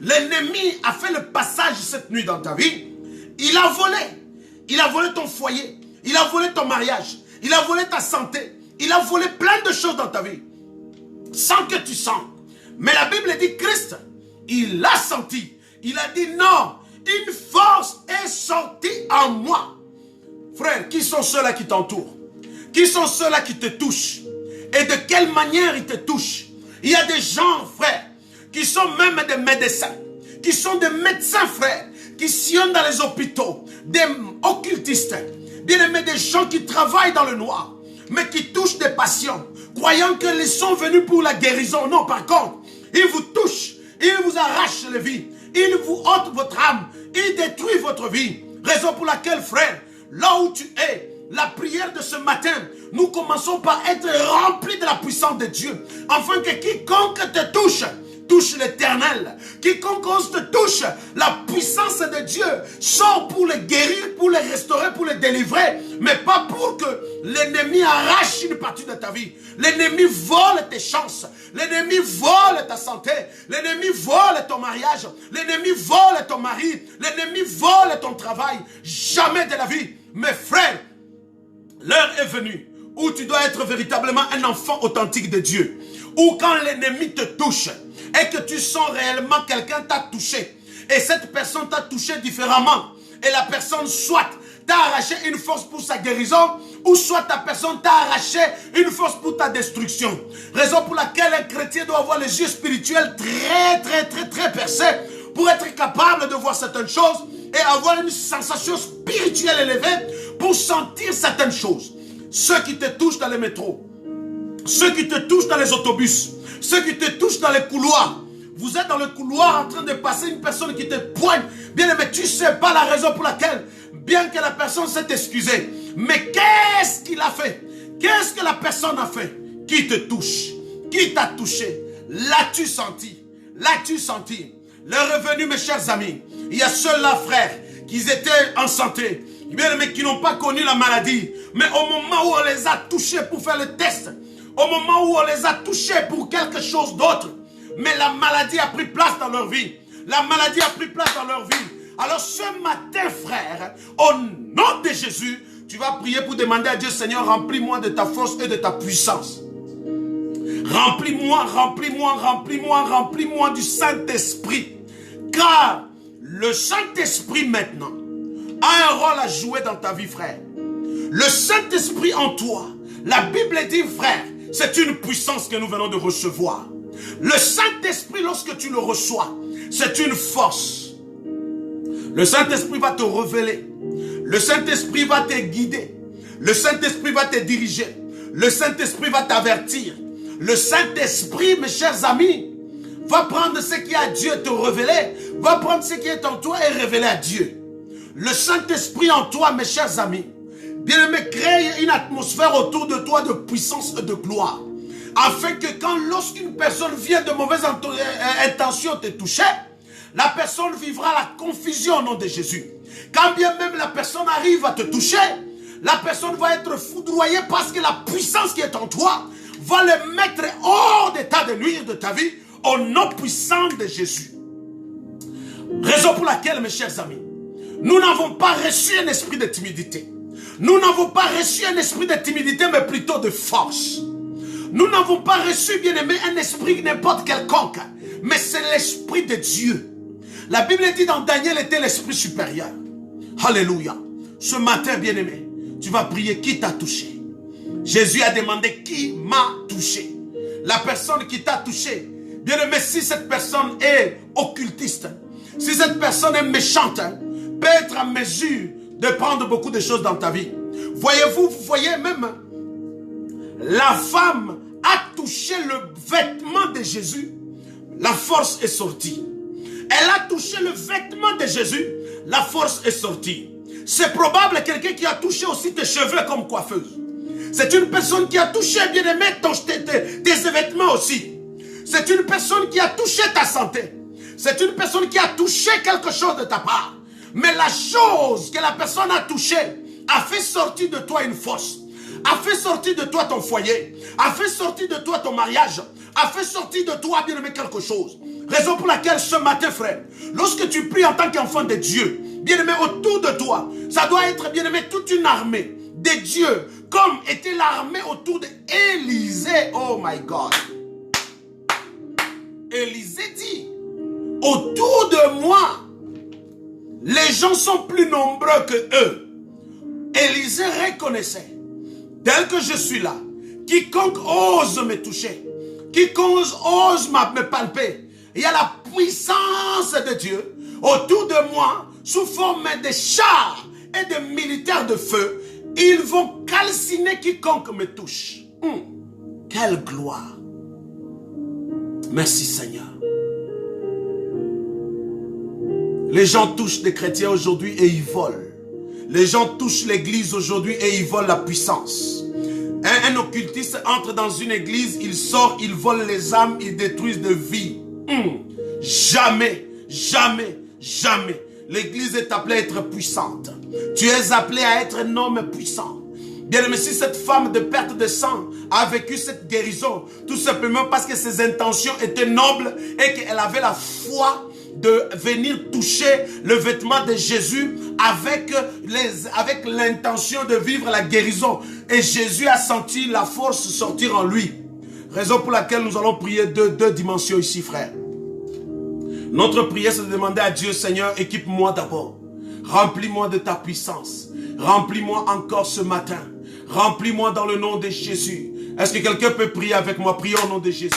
L'ennemi a fait le passage cette nuit dans ta vie. Il a volé. Il a volé ton foyer. Il a volé ton mariage. Il a volé ta santé. Il a volé plein de choses dans ta vie. Sans que tu sens. Mais la Bible dit Christ, il l'a senti. Il a dit non, une force est sortie en moi. Frère, qui sont ceux-là qui t'entourent? Qui sont ceux-là qui te touchent? Et de quelle manière ils te touchent? Il y a des gens, frère, qui sont même des médecins, qui sont des médecins, frère, qui sillonnent dans les hôpitaux, des occultistes, bien aimés, des gens qui travaillent dans le noir, mais qui touchent des patients, croyant qu'ils sont venus pour la guérison. Non, par contre, ils vous touchent, ils vous arrachent la vie, ils vous ôtent votre âme, ils détruisent votre vie. Raison pour laquelle, frère, là où tu es, la prière de ce matin, nous commençons par être remplis de la puissance de Dieu, afin que quiconque te touche, touche l'Éternel. Quiconque te touche, la puissance de Dieu sort pour les guérir, pour les restaurer, pour les délivrer, mais pas pour que l'ennemi arrache une partie de ta vie. L'ennemi vole tes chances, l'ennemi vole ta santé, l'ennemi vole ton mariage, l'ennemi vole ton mari, l'ennemi vole ton travail. Jamais de la vie. Mes frères, l'heure est venue où tu dois être véritablement un enfant authentique de Dieu. Où quand l'ennemi te touche et que tu sens réellement quelqu'un t'a touché et cette personne t'a touché différemment et la personne soit t'a arraché une force pour sa guérison ou soit ta personne t'a arraché une force pour ta destruction. Raison pour laquelle un chrétien doit avoir les yeux spirituels très percés pour être capable de voir certaines choses et avoir une sensation spirituelle élevée pour sentir certaines choses. Ceux qui te touchent dans les métros, ceux qui te touchent dans les autobus, ceux qui te touchent dans les couloirs. Vous êtes dans le couloir en train de passer une personne qui te poigne. Bien aimé, tu ne sais pas la raison pour laquelle, bien que la personne s'est excusée. Mais qu'est-ce qu'il a fait? Qu'est-ce que la personne a fait? Qui te touche? Qui t'a touché? L'as-tu senti? L'as-tu senti? le revenu, mes chers amis. Il y a ceux-là, frères, qui étaient en santé, mais qui n'ont pas connu la maladie. Mais au moment où on les a touchés pour faire le test, au moment où on les a touchés pour quelque chose d'autre, mais la maladie a pris place dans leur vie. La maladie a pris place dans leur vie. Alors ce matin, frère, au nom de Jésus, tu vas prier pour demander à Dieu, Seigneur, remplis-moi de ta force et de ta puissance. Remplis-moi, remplis-moi, remplis-moi, remplis-moi du Saint-Esprit. Car le Saint-Esprit maintenant a un rôle à jouer dans ta vie, frère. Le Saint-Esprit en toi, la Bible dit, frère, c'est une puissance que nous venons de recevoir. Le Saint-Esprit, lorsque tu le reçois, c'est une force. Le Saint-Esprit va te révéler. Le Saint-Esprit va te guider. Le Saint-Esprit va te diriger. Le Saint-Esprit va t'avertir. Le Saint-Esprit, mes chers amis, va prendre ce qui est à Dieu et te révéler. Va prendre ce qui est en toi et révéler à Dieu. Le Saint-Esprit en toi, mes chers amis, bien-aimé, crée une atmosphère autour de toi de puissance et de gloire. Afin que lorsqu'une personne vient de mauvaises intentions te toucher, la personne vivra la confusion au nom de Jésus. Quand bien même la personne arrive à te toucher, la personne va être foudroyée parce que la puissance qui est en toi va le mettre hors d'état de nuire de ta vie au nom puissant de Jésus. Raison pour laquelle, mes chers amis, nous n'avons pas reçu un esprit de timidité. Nous n'avons pas reçu un esprit de timidité, mais plutôt de force. Nous n'avons pas reçu, bien-aimé, un esprit n'importe quelconque, mais c'est l'esprit de Dieu. La Bible dit dans Daniel était l'esprit supérieur. Alléluia. Ce matin, bien-aimé, tu vas prier qui t'a touché. Jésus a demandé qui m'a touché. La personne qui t'a touché. Bien-aimé, si cette personne est occultiste, si cette personne est méchante, peut être en mesure de prendre beaucoup de choses dans ta vie. Voyez-vous, vous voyez même, la femme a touché le vêtement de Jésus, la force est sortie. Elle a touché le vêtement de Jésus, la force est sortie. C'est probable quelqu'un qui a touché aussi tes cheveux comme coiffeuse. C'est une personne qui a touché, bien aimé, tes vêtements aussi. C'est une personne qui a touché ta santé. C'est une personne qui a touché quelque chose de ta part. Mais la chose que la personne a touchée a fait sortir de toi une force. A fait sortir de toi ton foyer. A fait sortir de toi ton mariage. A fait sortir de toi, bien aimé, quelque chose. Raison pour laquelle ce matin, frère, lorsque tu pries en tant qu'enfant de Dieu, bien aimé, autour de toi, ça doit être, bien aimé, toute une armée de Dieu, comme était l'armée autour d'Élisée. Oh my God. Élisée dit, autour de moi, les gens sont plus nombreux que eux. Élisée reconnaissait, tel que je suis là, quiconque ose me toucher, quiconque ose me palper, il y a la puissance de Dieu autour de moi, sous forme de chars et de militaires de feu. Ils vont calciner quiconque me touche. Quelle gloire. Merci Seigneur. Les gens touchent des chrétiens aujourd'hui et ils volent. Les gens touchent l'église aujourd'hui et ils volent la puissance. Un occultiste entre dans une église, il sort, il vole les âmes, il détruit de vie. Jamais, jamais, jamais. L'église est appelée à être puissante. Tu es appelé à être un homme puissant. Bien aimé, si cette femme de perte de sang a vécu cette guérison, tout simplement parce que ses intentions étaient nobles et qu'elle avait la foi de venir toucher le vêtement de Jésus avec l'intention de vivre la guérison. Et Jésus a senti la force sortir en lui. Raison pour laquelle nous allons prier deux dimensions ici, frère. Notre prière, c'est de demander à Dieu, Seigneur, équipe-moi d'abord. Remplis-moi de ta puissance. Remplis-moi encore ce matin. Remplis-moi dans le nom de Jésus. Est-ce que quelqu'un peut prier avec moi? Prions au nom de Jésus.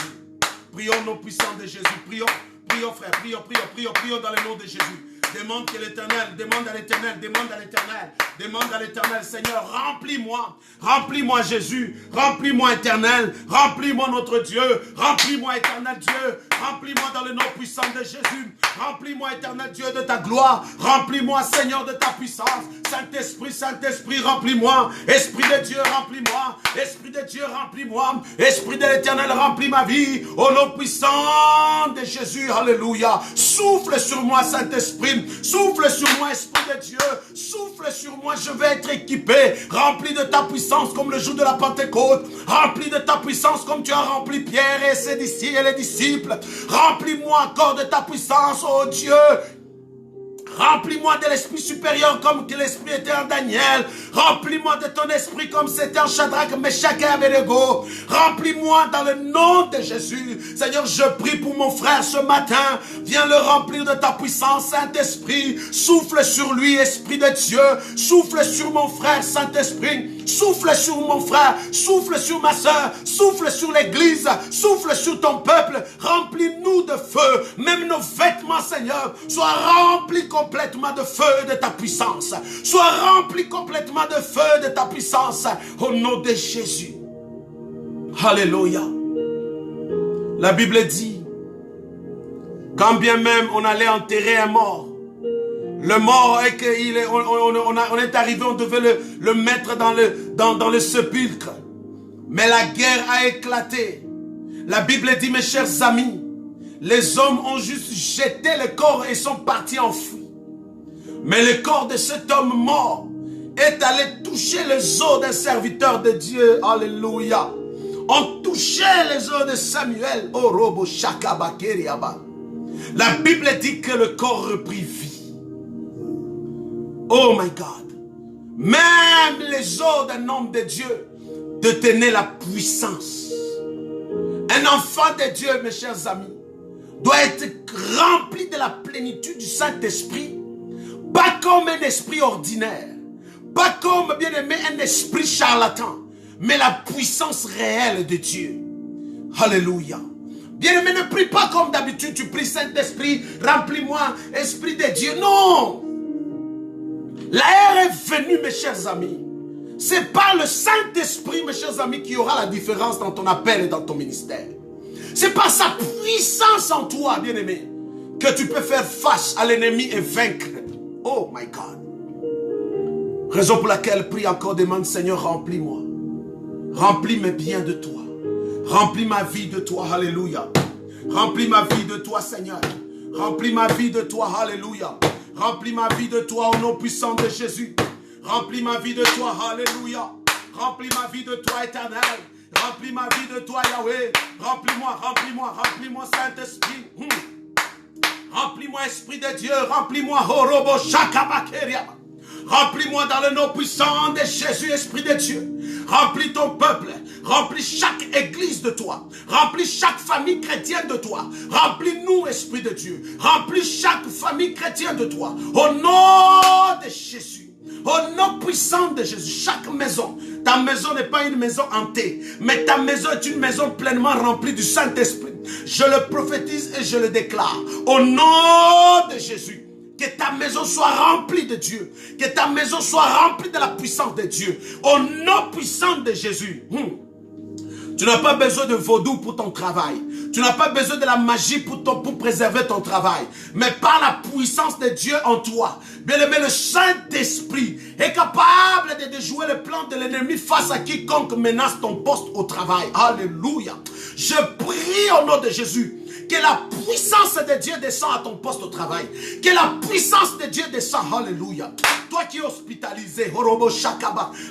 Prions au nom puissant de Jésus. Prions, prions frère, prions dans le nom de Jésus. Demande que l'Éternel, demande à l'Éternel, demande à l'Éternel, demande à l'Éternel, Seigneur, remplis-moi Jésus, remplis-moi Éternel, remplis-moi notre Dieu, remplis-moi Éternel Dieu, Remplis-moi dans le nom puissant de Jésus. Remplis-moi, éternel Dieu, de ta gloire. Remplis-moi, Seigneur, de ta puissance. Saint-Esprit, Saint-Esprit, remplis-moi. Esprit de Dieu, remplis-moi. Esprit de Dieu, remplis-moi. Esprit de l'Éternel, remplis ma vie. Au nom puissant de Jésus, alléluia. Souffle sur moi, Saint-Esprit. Souffle sur moi, Esprit de Dieu. Souffle sur moi, je vais être équipé. Rempli de ta puissance comme le jour de la Pentecôte. Rempli de ta puissance comme tu as rempli Pierre et ses disciples et les disciples. Remplis-moi encore de ta puissance, oh Dieu. Remplis-moi de l'esprit supérieur comme que l'esprit était en Daniel. Remplis-moi de ton esprit comme c'était en Shadrach, Meshach et Abednego. Remplis-moi dans le nom de Jésus. Seigneur, je prie pour mon frère ce matin. Viens le remplir de ta puissance, Saint-Esprit. Souffle sur lui, Esprit de Dieu. Souffle sur mon frère, Saint-Esprit. Souffle sur mon frère, souffle sur ma soeur, souffle sur l'église, souffle sur ton peuple. Remplis-nous de feu. Même nos vêtements, Seigneur, soient remplis complètement de feu de ta puissance. Sois rempli complètement de feu de ta puissance. Au nom de Jésus. Alléluia. La Bible dit, quand bien même on allait enterrer un mort, le mort est on est arrivé, on devait le mettre dans le sépulcre. Mais la guerre a éclaté. La Bible dit, mes chers amis, les hommes ont juste jeté le corps et sont partis enfouis. Mais le corps de cet homme mort est allé toucher les os d'un serviteur de Dieu. Alléluia. On touchait les os de Samuel. Oh, robo shakabakeriaba. La Bible dit que le corps reprit vie. Oh my God. Même les os d'un homme de Dieu détenaient la puissance. Un enfant de Dieu, mes chers amis, doit être rempli de la plénitude du Saint-Esprit. Pas comme un esprit ordinaire. Pas comme, bien aimé, un esprit charlatan. Mais la puissance réelle de Dieu. Alléluia. Bien aimé, ne prie pas comme d'habitude. Tu pries Saint-Esprit, remplis-moi, Esprit de Dieu. Non. L'ère est venue, mes chers amis. C'est pas le Saint-Esprit, mes chers amis, qui aura la différence dans ton appel et dans ton ministère. C'est par sa puissance en toi, bien aimé, que tu peux faire face à l'ennemi et vaincre. Oh my God. Raison pour laquelle prie encore, demande, Seigneur, remplis-moi. Remplis mes biens de toi. Remplis ma vie de toi. Alléluia. Remplis ma vie de toi, Seigneur. Remplis ma vie de toi. Alléluia. Remplis ma vie de toi au nom puissant de Jésus. Remplis ma vie de toi. Alléluia. Remplis ma vie de toi, éternel. Remplis ma vie de toi, Yahweh. Remplis-moi, remplis-moi, remplis-moi, Saint-Esprit. Remplis-moi, Esprit de Dieu. Remplis-moi, Horobo Shakabakeria. Remplis-moi dans le nom puissant de Jésus, Esprit de Dieu. Remplis ton peuple. Remplis chaque église de toi. Remplis chaque famille chrétienne de toi. Remplis-nous, Esprit de Dieu. Remplis chaque famille chrétienne de toi. Au nom de Jésus. Au nom puissant de Jésus. Chaque maison. Ta maison n'est pas une maison hantée. Mais ta maison est une maison pleinement remplie du Saint-Esprit. Je le prophétise et je le déclare. Au nom de Jésus. Que ta maison soit remplie de Dieu. Que ta maison soit remplie de la puissance de Dieu. Au nom puissant de Jésus. Tu n'as pas besoin de vaudou pour ton travail. Tu n'as pas besoin de la magie pour préserver ton travail. Mais par la puissance de Dieu en toi. Bien aimé, le Saint-Esprit est capable de déjouer le plan de l'ennemi face à quiconque menace ton poste au travail. Alléluia. Je prie au nom de Jésus. Que la puissance de Dieu descend à ton poste au travail. Que la puissance de Dieu descend. Alléluia. Toi qui es hospitalisé,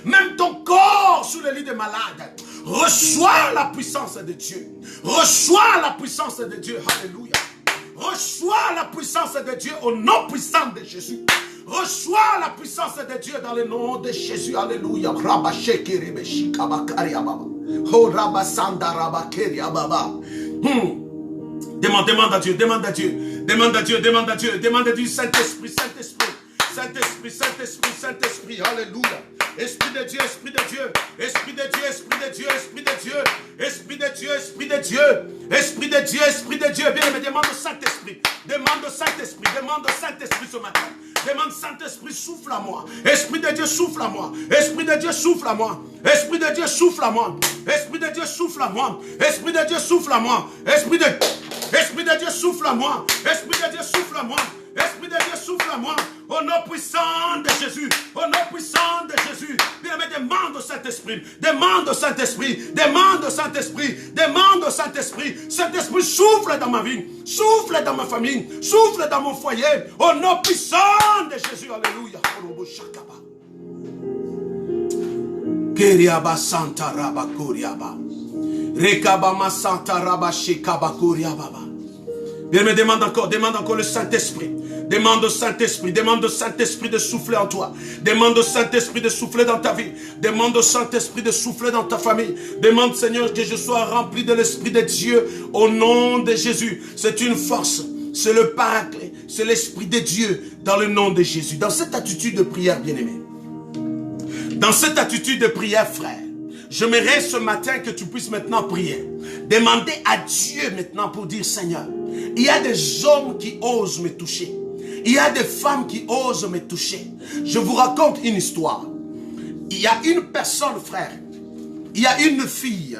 même ton corps sous le lit de malade, reçois la puissance de Dieu. Reçois la puissance de Dieu. Alléluia. Reçois la puissance de Dieu au nom puissant de Jésus. Reçois la puissance de Dieu dans le nom de Jésus. Alléluia. Demande à Dieu, demande à Dieu, demande à Dieu, demande à Dieu, demande à Dieu, Saint-Esprit, Saint-Esprit, Saint-Esprit, Saint-Esprit, Saint-Esprit, alléluia. Esprit de Dieu, Esprit de Dieu, Esprit de Dieu, Esprit de Dieu, Esprit de Dieu, Esprit de Dieu, Esprit de Dieu, Esprit de Dieu, Esprit de Dieu. Bien, mais demande au Saint-Esprit, demande au Saint-Esprit, demande au Saint-Esprit ce matin. Demande Saint-Esprit, souffle à moi. Esprit de Dieu, souffle à moi. Esprit de Dieu, souffle à moi. Esprit de Dieu, souffle à moi. Esprit de Dieu, souffle à moi. Esprit de Dieu, souffle à moi. Esprit de Esprit de Dieu, souffle à moi. Esprit de Dieu, souffle à moi. Esprit de Dieu, souffle à moi. Au nom puissant de Jésus. Au nom puissant de Jésus. Bien-aimé, demande au Saint-Esprit. Demande au Saint-Esprit. Demande au Saint-Esprit. Demande au Saint-Esprit. Saint-Esprit, souffle dans ma vie. Souffle dans ma famille. Souffle dans mon foyer. Au nom puissant de Jésus. Alléluia. Keriaba Santa Raba Kuriaba. Rekabama Santa Raba Shekaba Kuriaba. Bien, me demande encore le Saint-Esprit. Demande au Saint-Esprit, demande au Saint-Esprit de souffler en toi. Demande au Saint-Esprit de souffler dans ta vie. Demande au Saint-Esprit de souffler dans ta famille. Demande, Seigneur, que je sois rempli de l'Esprit de Dieu au nom de Jésus. C'est une force, c'est le paraclet, c'est l'Esprit de Dieu dans le nom de Jésus. Dans cette attitude de prière, bien-aimé, dans cette attitude de prière, frère, j'aimerais ce matin que tu puisses maintenant prier. Demander à Dieu maintenant pour dire, Seigneur, il y a des hommes qui osent me toucher. Il y a des femmes qui osent me toucher. Je vous raconte une histoire. Il y a une personne, frère. Il y a une fille.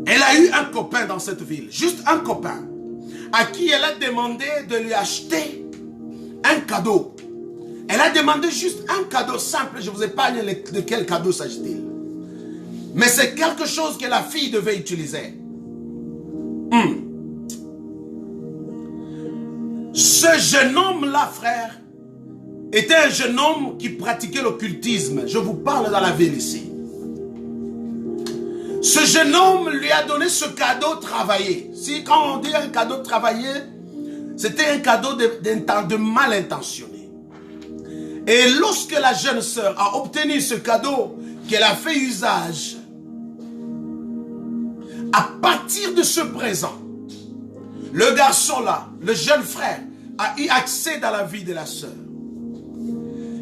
Elle a eu un copain dans cette ville. Juste un copain. À qui elle a demandé de lui acheter un cadeau. Elle a demandé juste un cadeau simple. Je vous épargne de quel cadeau s'agit-il. Mais c'est quelque chose que la fille devait utiliser. Ce jeune homme-là, frère, était un jeune homme qui pratiquait l'occultisme. Je vous parle dans la ville ici. Ce jeune homme lui a donné ce cadeau travaillé. Si quand on dit un cadeau travaillé, c'était un cadeau de mal intentionné. Et lorsque la jeune sœur a obtenu ce cadeau, qu'elle a fait usage, à partir de ce présent, le garçon là, le jeune frère, a eu accès dans la vie de la sœur.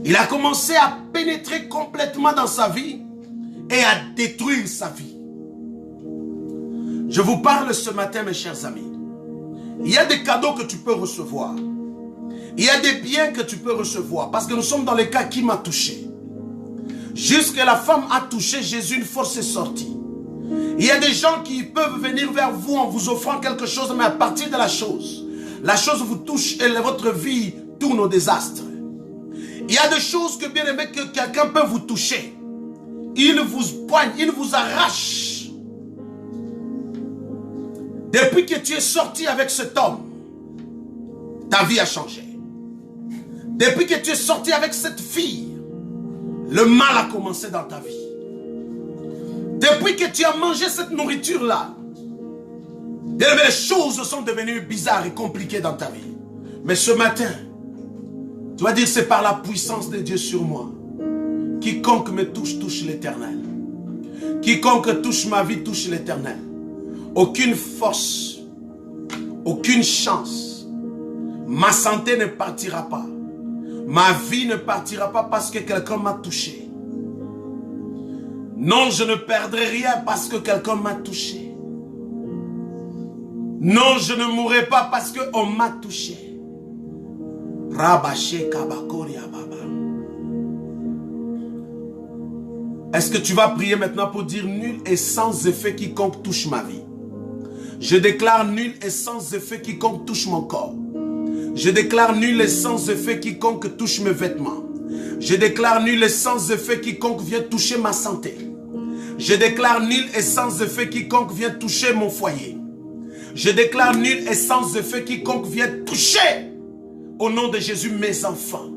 Il a commencé à pénétrer complètement dans sa vie et à détruire sa vie. Je vous parle ce matin, mes chers amis. Il y a des cadeaux que tu peux recevoir. Il y a des biens que tu peux recevoir. Parce que nous sommes dans les cas qui m'a touché. Jusque la femme a touché Jésus, une force est sortie. Il y a des gens qui peuvent venir vers vous en vous offrant quelque chose, mais à partir de la chose vous touche et votre vie tourne au désastre. Il y a des choses que, bien aimé, que quelqu'un peut vous toucher. Il vous poigne, il vous arrache. Depuis que tu es sorti avec cet homme, ta vie a changé. Depuis que tu es sorti avec cette fille, le mal a commencé dans ta vie. Depuis que tu as mangé cette nourriture-là, les choses sont devenues bizarres et compliquées dans ta vie. Mais ce matin, tu vas dire, c'est par la puissance de Dieu sur moi. Quiconque me touche, touche l'Éternel. Quiconque touche ma vie, touche l'Éternel. Aucune force, aucune chance. Ma santé ne partira pas. Ma vie ne partira pas parce que quelqu'un m'a touché. Non, je ne perdrai rien parce que quelqu'un m'a touché. Non, je ne mourrai pas parce qu'on m'a touché. Est-ce que tu vas prier maintenant pour dire nul et sans effet quiconque touche ma vie? Je déclare nul et sans effet quiconque touche mon corps. Je déclare nul et sans effet quiconque touche mes vêtements. Je déclare nul et sans effet quiconque vient toucher ma santé. Je déclare nul et sans effet quiconque vient toucher mon foyer. Je déclare nul et sans effet quiconque vient toucher, au nom de Jésus, mes enfants.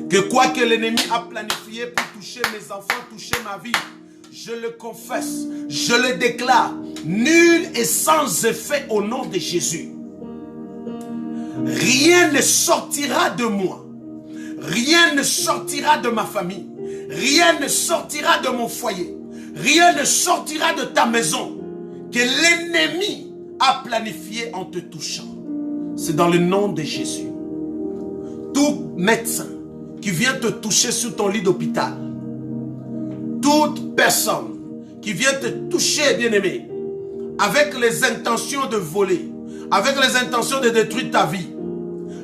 Que quoi que l'ennemi a planifié pour toucher mes enfants, toucher ma vie, je le confesse, je le déclare, nul et sans effet au nom de Jésus. Rien ne sortira de moi. Rien ne sortira de ma famille. Rien ne sortira de mon foyer. Rien ne sortira de ta maison que l'ennemi a planifié en te touchant. C'est dans le nom de Jésus. Tout médecin qui vient te toucher sur ton lit d'hôpital, toute personne qui vient te toucher, bien-aimé, avec les intentions de voler, avec les intentions de détruire ta vie,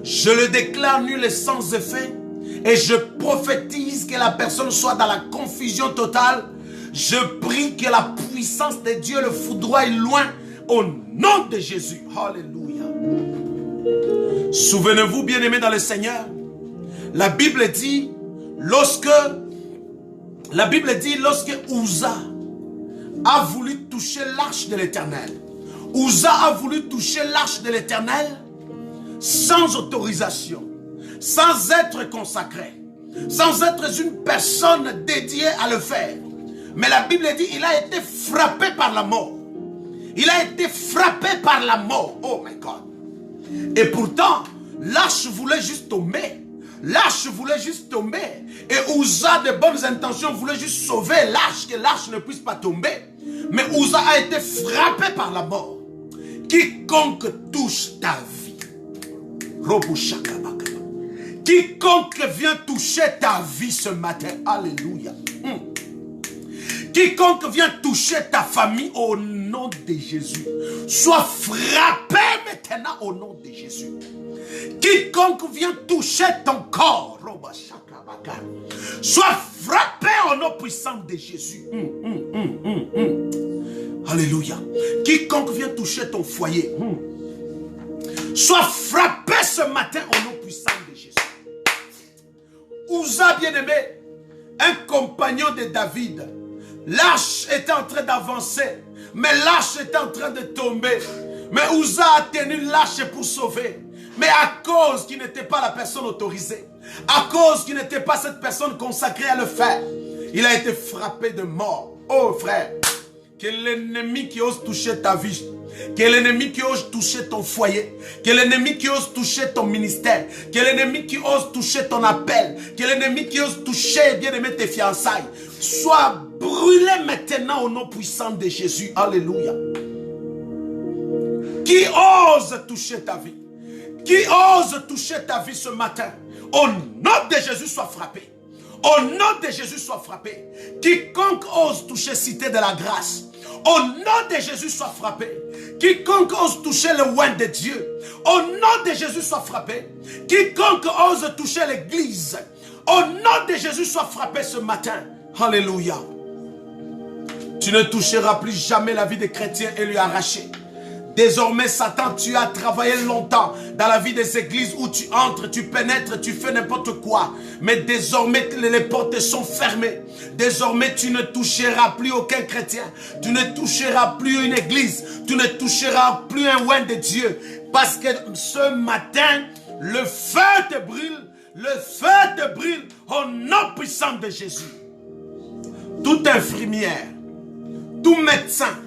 je le déclare nul et sans effet, et je prophétise que la personne soit dans la confusion totale. Je prie que la puissance de Dieu le foudroie loin au nom de Jésus. Alléluia. Souvenez-vous, bien-aimés dans le Seigneur, la Bible dit, lorsque Uza a voulu toucher l'arche de l'Éternel, Uza a voulu toucher l'arche de l'Éternel sans autorisation, sans être consacré, sans être une personne dédiée à le faire. Mais la Bible dit, il a été frappé par la mort. Il a été frappé par la mort. Oh my God. Et pourtant, l'arche voulait juste tomber. L'arche voulait juste tomber. Et Uza, de bonnes intentions, voulait juste sauver l'arche, que l'arche ne puisse pas tomber. Mais Uza a été frappé par la mort. Quiconque touche ta vie, quiconque vient toucher ta vie ce matin, alléluia. Quiconque vient toucher ta famille au nom de Jésus, soit frappé maintenant au nom de Jésus. Quiconque vient toucher ton corps, soit frappé au nom puissant de Jésus. Alléluia. Quiconque vient toucher ton foyer, soit frappé ce matin au nom puissant de Jésus. Uza, bien-aimé, un compagnon de David, l'arche était en train d'avancer, mais l'arche était en train de tomber. Mais Uza a tenu l'arche pour sauver. Mais à cause qu'il n'était pas la personne autorisée, à cause qu'il n'était pas cette personne consacrée à le faire, il a été frappé de mort. Oh frère, que l'ennemi qui ose toucher ta vie, que l'ennemi qui ose toucher ton foyer, que l'ennemi qui ose toucher ton ministère, que l'ennemi qui ose toucher ton appel, que l'ennemi qui ose toucher, bien aimé, tes fiançailles, soit brûlé maintenant au nom puissant de Jésus. Alléluia. Qui ose toucher ta vie, qui ose toucher ta vie ce matin, au nom de Jésus soit frappé. Au nom de Jésus soit frappé. Quiconque ose toucher cité de la grâce, au nom de Jésus soit frappé. Quiconque ose toucher le oint de Dieu, au nom de Jésus soit frappé. Quiconque ose toucher l'église, au nom de Jésus soit frappé ce matin. Alléluia. Tu ne toucheras plus jamais la vie des chrétiens et lui arracher. Désormais, Satan, tu as travaillé longtemps dans la vie des églises où tu entres, tu pénètres, tu fais n'importe quoi. Mais désormais, les portes sont fermées. Désormais, tu ne toucheras plus aucun chrétien. Tu ne toucheras plus une église. Tu ne toucheras plus un oint de Dieu. Parce que ce matin, le feu te brûle. Le feu te brûle au nom puissant de Jésus. Toute infirmière, tout médecin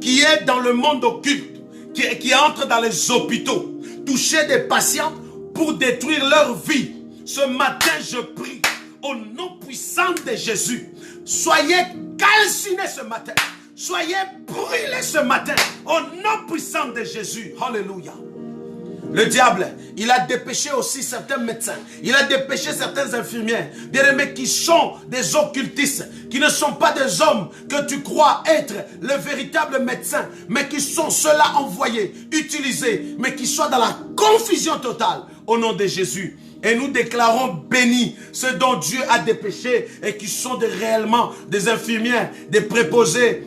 qui est dans le monde occulte, qui entre dans les hôpitaux, toucher des patients pour détruire leur vie. Ce matin, je prie au nom puissant de Jésus. Soyez calcinés ce matin. Soyez brûlés ce matin au nom puissant de Jésus. Alléluia. Le diable, il a dépêché aussi certains médecins. Il a dépêché certaines infirmières. Bien-aimés, qui sont des occultistes. Qui ne sont pas des hommes que tu crois être le véritable médecin. Mais qui sont ceux-là envoyés, utilisés. Mais qui soient dans la confusion totale. Au nom de Jésus. Et nous déclarons bénis ceux dont Dieu a dépêché. Et qui sont réellement des infirmières, des préposés,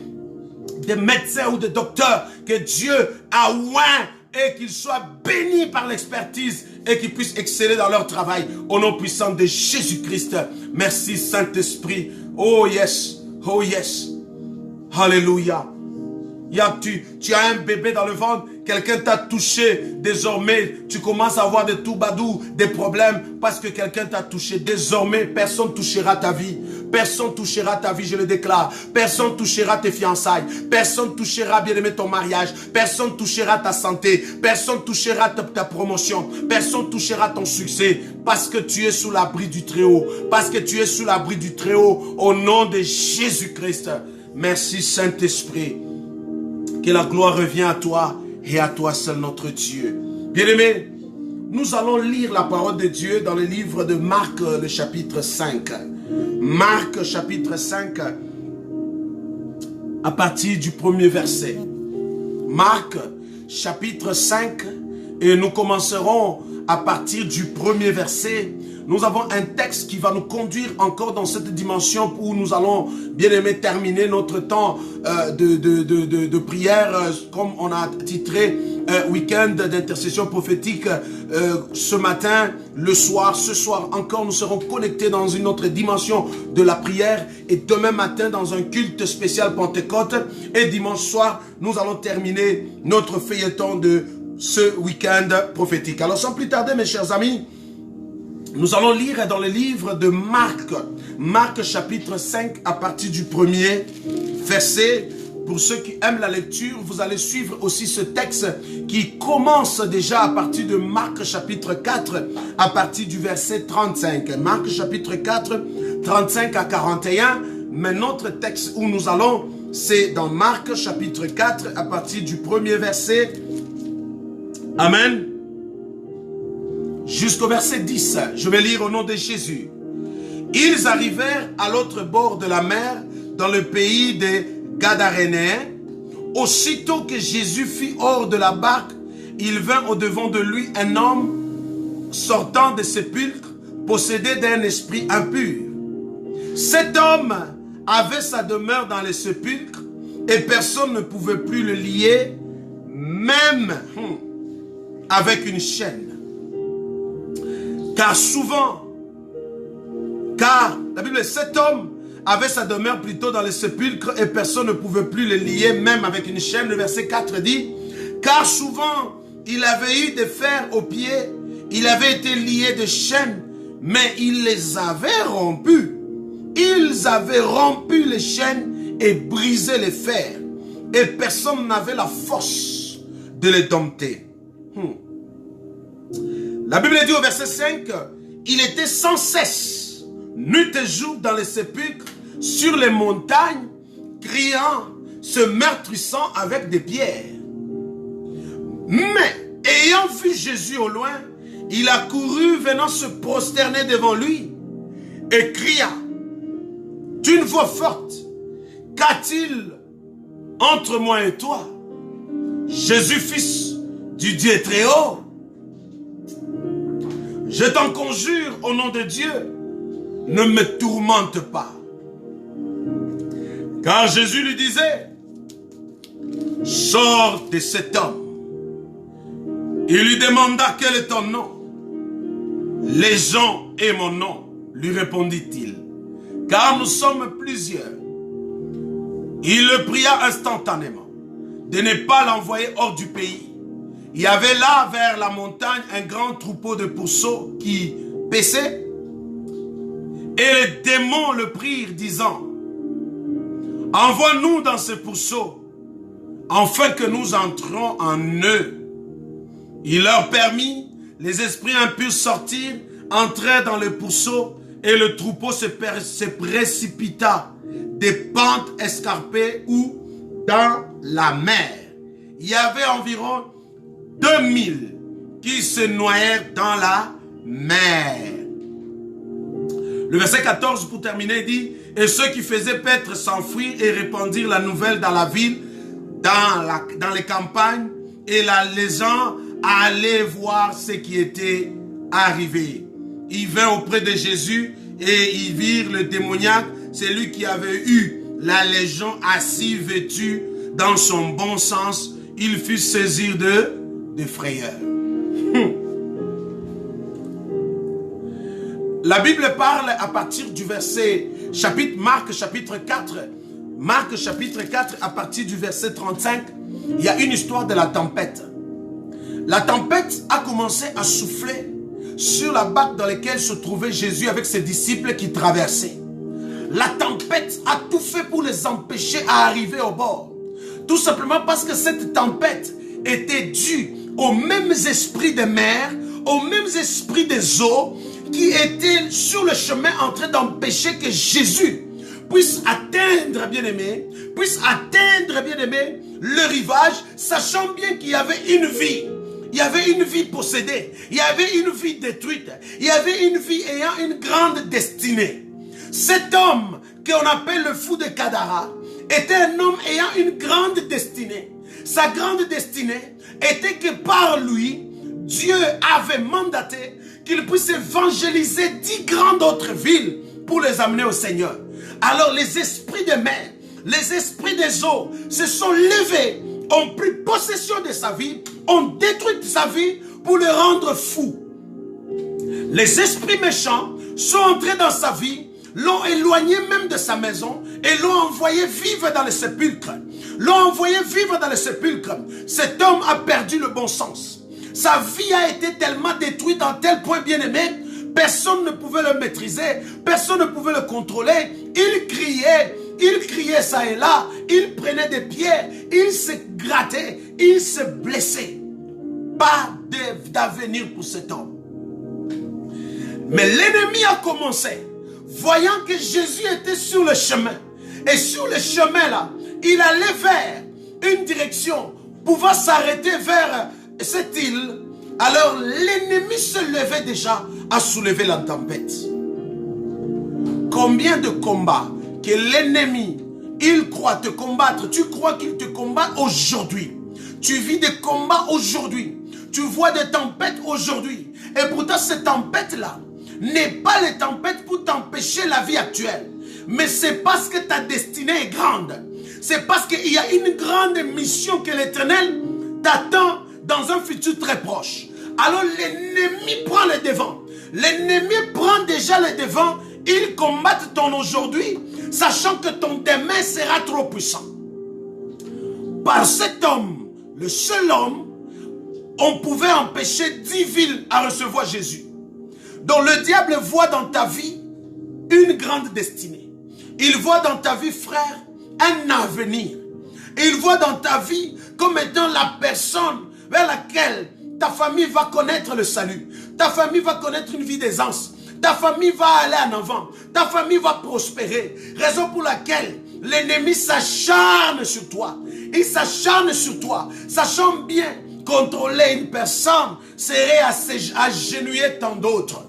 des médecins ou des docteurs. Que Dieu a oint. Et qu'ils soient bénis par l'expertise et qu'ils puissent exceller dans leur travail. Au nom puissant de Jésus-Christ. Merci Saint-Esprit. Oh yes. Oh yes. Alléluia. Tu as un bébé dans le ventre, quelqu'un t'a touché, désormais tu commences à avoir des toubadous, des problèmes parce que quelqu'un t'a touché. Désormais, personne ne touchera ta vie. Personne ne touchera ta vie, je le déclare. Personne ne touchera tes fiançailles. Personne ne touchera, bien-aimé, ton mariage. Personne ne touchera ta santé. Personne ne touchera ta promotion. Personne ne touchera ton succès. Parce que tu es sous l'abri du Très-Haut. Parce que tu es sous l'abri du Très-Haut. Au nom de Jésus-Christ. Merci Saint-Esprit. Que la gloire revienne à toi et à toi seul notre Dieu. Bien-aimés, nous allons lire la parole de Dieu dans le livre de Marc, le chapitre 5. Marc, chapitre 5, à partir du premier verset. Marc, chapitre 5, et nous commencerons à partir du premier verset. nous avons un texte qui va nous conduire encore dans cette dimension où nous allons, bien aimé, terminer notre temps de prière, comme on a titré week-end d'intercession prophétique ce matin, le soir, ce soir encore, nous serons connectés dans une autre dimension de la prière et demain matin dans un culte spécial Pentecôte et dimanche soir, nous allons terminer notre feuilleton de ce week-end prophétique. Alors sans plus tarder, mes chers amis, nous allons lire dans le livre de Marc, Marc chapitre 5 à partir du premier verset. Pour ceux qui aiment la lecture, vous allez suivre aussi ce texte qui commence déjà à partir de Marc chapitre 4, à partir du verset 35. Marc chapitre 4, 35 à 41. Mais notre texte où nous allons, c'est dans Marc chapitre 4, à partir du premier verset. Amen. Jusqu'au verset 10. Je vais lire au nom de Jésus. Ils arrivèrent à l'autre bord de la mer, dans le pays des Gadarénéens. Aussitôt que Jésus fut hors de la barque, il vint au-devant de lui un homme sortant des sépulcres, possédé d'un esprit impur. Cet homme avait sa demeure dans les sépulcres et personne ne pouvait plus le lier, même avec une chaîne. Car la Bible dit, cet homme avait sa demeure plutôt dans les sépulcres et personne ne pouvait plus le lier, même avec une chaîne. Le verset 4 dit, car souvent il avait eu des fers aux pieds, il avait été lié de chaînes, mais il les avait rompus. Ils avaient rompu les chaînes et brisé les fers, et personne n'avait la force de les dompter. La Bible dit au verset 5, il était sans cesse, nuit et jour dans les sépulcres, sur les montagnes, criant, se meurtrissant avec des pierres. Mais, ayant vu Jésus au loin, il accourut venant se prosterner devant lui et cria d'une voix forte, qu'a-t-il entre moi et toi, Jésus, fils du Dieu très haut? Je t'en conjure au nom de Dieu, ne me tourmente pas. Car Jésus lui disait, sors de cet homme. Il lui demanda, quel est ton nom? Légion est mon nom, lui répondit-il, car nous sommes plusieurs. Il le pria instantanément de ne pas l'envoyer hors du pays. Il y avait là, vers la montagne, un grand troupeau de pourceaux qui paissaient. Et les démons le prirent, disant, envoie-nous dans ces pourceaux, afin que nous entrons en eux. Il leur permit, les esprits impurs sortirent, entrèrent dans le pourceau, et le troupeau se précipita des pentes escarpées ou dans la mer. Il y avait environ 2000 qui se noyèrent dans la mer. Le verset 14 pour terminer dit, et ceux qui faisaient paître s'enfuirent et répandirent la nouvelle dans la ville, dans les campagnes, et les gens allaient voir ce qui était arrivé. Ils vinrent auprès de Jésus et ils virent le démoniaque, celui qui avait eu la légion, assis vêtu dans son bon sens. Il fut saisi de frayeur. La Bible parle à partir du verset, Marc chapitre 4, Marc chapitre 4 à partir du verset 35, il y a une histoire de la tempête. La tempête a commencé à souffler sur la barque dans laquelle se trouvait Jésus avec ses disciples qui traversaient. La tempête a tout fait pour les empêcher à arriver au bord. Tout simplement parce que cette tempête était due aux mêmes esprits des mers, aux mêmes esprits des eaux qui étaient sur le chemin en train d'empêcher que Jésus puisse atteindre, bien-aimé, le rivage, sachant bien qu'il y avait une vie. Il y avait une vie possédée, il y avait une vie détruite, il y avait une vie ayant une grande destinée. Cet homme qu'on appelle le fou de Gadara était un homme ayant une grande destinée. Sa grande destinée était que par lui, Dieu avait mandaté qu'il puisse évangéliser 10 grandes autres villes pour les amener au Seigneur. Alors les esprits des mers, les esprits des eaux se sont levés, ont pris possession de sa vie, ont détruit sa vie pour le rendre fou. Les esprits méchants sont entrés dans sa vie, l'ont éloigné même de sa maison et l'ont envoyé vivre dans le sépulcre. L'ont envoyé vivre dans le sépulcre. Cet homme a perdu le bon sens. Sa vie a été tellement détruite en tel point, bien aimé, personne ne pouvait le maîtriser, personne ne pouvait le contrôler. Il criait ça et là, il prenait des pierres, il se grattait, il se blessait. Pas d'avenir pour cet homme. Mais l'ennemi a commencé, voyant que Jésus était sur le chemin. Et sur le chemin là, il allait vers une direction, pouvant s'arrêter vers cette île. Alors l'ennemi se levait déjà à soulever la tempête. Combien de combats que l'ennemi, il croit te combattre, tu crois qu'il te combat aujourd'hui. Tu vis des combats aujourd'hui. Tu vois des tempêtes aujourd'hui. Et pourtant ces tempêtes-là n'est pas les tempêtes pour t'empêcher la vie actuelle. Mais c'est parce que ta destinée est grande. C'est parce qu'il y a une grande mission que l'Éternel t'attend dans un futur très proche. Alors l'ennemi prend le devant. L'ennemi prend déjà le devant. Il combat ton aujourd'hui, sachant que ton demain sera trop puissant. Par cet homme, le seul homme, on pouvait empêcher 10 villes à recevoir Jésus. Donc le diable voit dans ta vie une grande destinée. Il voit dans ta vie, frère, un avenir. Il voit dans ta vie comme étant la personne vers laquelle ta famille va connaître le salut. Ta famille va connaître une vie d'aisance. Ta famille va aller en avant. Ta famille va prospérer. Raison pour laquelle l'ennemi s'acharne sur toi. Il s'acharne sur toi. Sachant bien contrôler une personne serait agenouiller tant d'autres.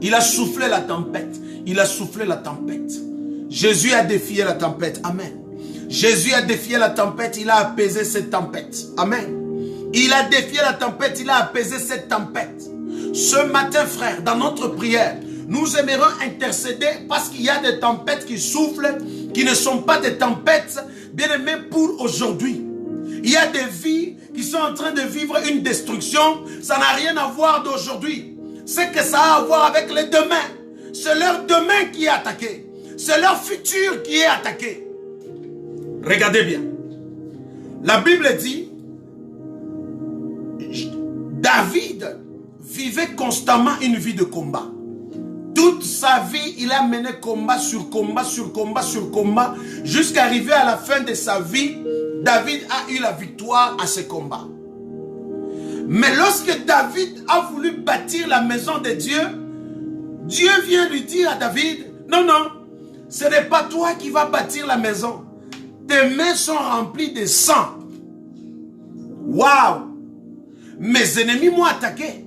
Il a soufflé la tempête. Il a soufflé la tempête. Jésus a défié la tempête. Amen. Jésus a défié la tempête. Il a apaisé cette tempête. Amen. Il a défié la tempête. Il a apaisé cette tempête. Ce matin, frère, dans notre prière, nous aimerons intercéder parce qu'il y a des tempêtes qui soufflent, qui ne sont pas des tempêtes, bien aimées, pour aujourd'hui. Il y a des vies qui sont en train de vivre une destruction. Ça n'a rien à voir d'aujourd'hui. C'est que ça a à voir avec le demain. C'est leur demain qui est attaqué. C'est leur futur qui est attaqué. Regardez bien. La Bible dit, David vivait constamment une vie de combat. Toute sa vie, il a mené combat sur combat, sur combat, sur combat, jusqu'à arriver à la fin de sa vie. David a eu la victoire à ces combats. Mais lorsque David a voulu bâtir la maison de Dieu, Dieu vient lui dire à David, non, non, ce n'est pas toi qui vas bâtir la maison. Tes mains sont remplies de sang. Waouh! Mes ennemis m'ont attaqué.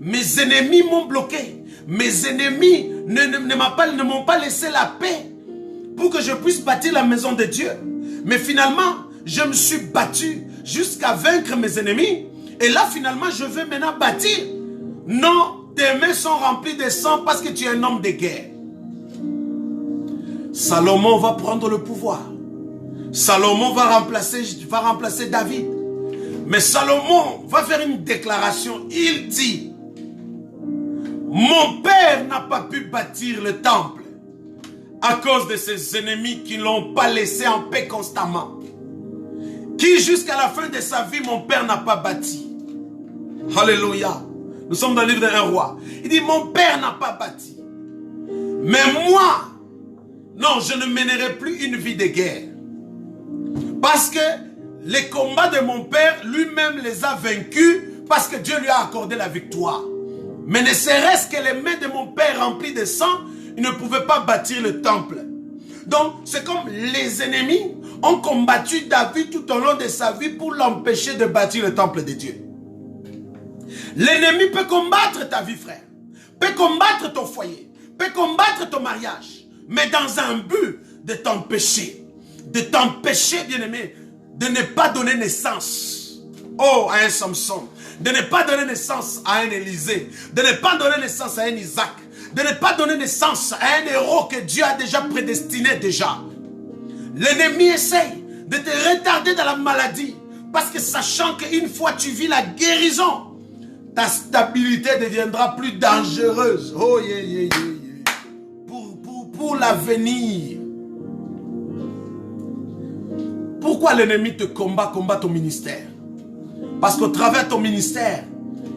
Mes ennemis m'ont bloqué. Mes ennemis ne m'ont pas laissé la paix pour que je puisse bâtir la maison de Dieu. Mais finalement, je me suis battu jusqu'à vaincre mes ennemis. Et là, finalement, je vais maintenant bâtir. Non, tes mains sont remplies de sang parce que tu es un homme de guerre. Salomon va prendre le pouvoir. Salomon va remplacer David. Mais Salomon va faire une déclaration. Il dit, mon père n'a pas pu bâtir le temple à cause de ses ennemis qui ne l'ont pas laissé en paix constamment. Qui jusqu'à la fin de sa vie, mon père n'a pas bâti. Alléluia. Nous sommes dans le livre d'un roi. Il dit, mon père n'a pas bâti. Mais moi, non, je ne mènerai plus une vie de guerre. Parce que les combats de mon père, lui-même les a vaincus parce que Dieu lui a accordé la victoire. Mais ne serait-ce que les mains de mon père remplies de sang, il ne pouvait pas bâtir le temple. Donc, c'est comme les ennemis ont combattu David tout au long de sa vie pour l'empêcher de bâtir le temple de Dieu. L'ennemi peut combattre ta vie, frère. Peut combattre ton foyer. Peut combattre ton mariage. Mais dans un but de t'empêcher. De t'empêcher, bien-aimé, de ne pas donner naissance. Oh, à un Samson. de ne pas donner naissance à un Élisée, de ne pas donner naissance à un Isaac, de ne pas donner naissance à un héros que Dieu a déjà prédestiné déjà. L'ennemi essaye de te retarder dans la maladie parce que sachant qu'une fois tu vis la guérison, ta stabilité deviendra plus dangereuse. Oh yeah, yeah, yeah, yeah. Pour l'avenir. Pourquoi l'ennemi te combat ton ministère? Parce qu'au travers de ton ministère,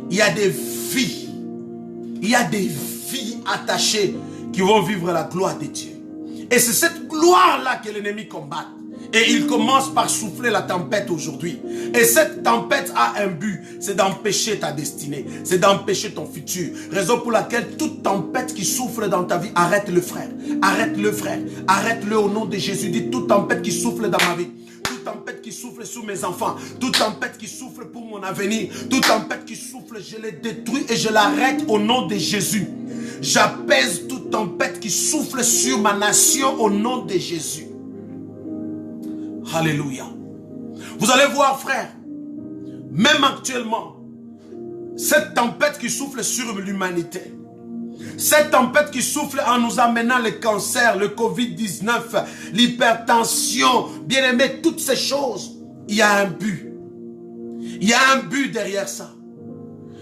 il y a des vies. Il y a des vies attachées qui vont vivre la gloire de Dieu. Et c'est cette gloire-là que l'ennemi combat. Et il commence par souffler la tempête aujourd'hui. Et cette tempête a un but, c'est d'empêcher ta destinée, c'est d'empêcher ton futur. Raison pour laquelle toute tempête qui souffle dans ta vie, arrête-le frère. Arrête-le frère. Arrête-le au nom de Jésus. Dis toute tempête qui souffle dans ma vie. Toute tempête qui souffle sur mes enfants. Toute tempête qui souffle pour mon avenir. Toute tempête qui souffle, je les détruis et je l'arrête au nom de Jésus. J'apaise toute tempête qui souffle sur ma nation au nom de Jésus. Alléluia. Vous allez voir, frère, même actuellement, cette tempête qui souffle sur l'humanité, cette tempête qui souffle en nous amenant le cancer, le Covid-19, l'hypertension, bien aimé, toutes ces choses, il y a un but. Il y a un but derrière ça.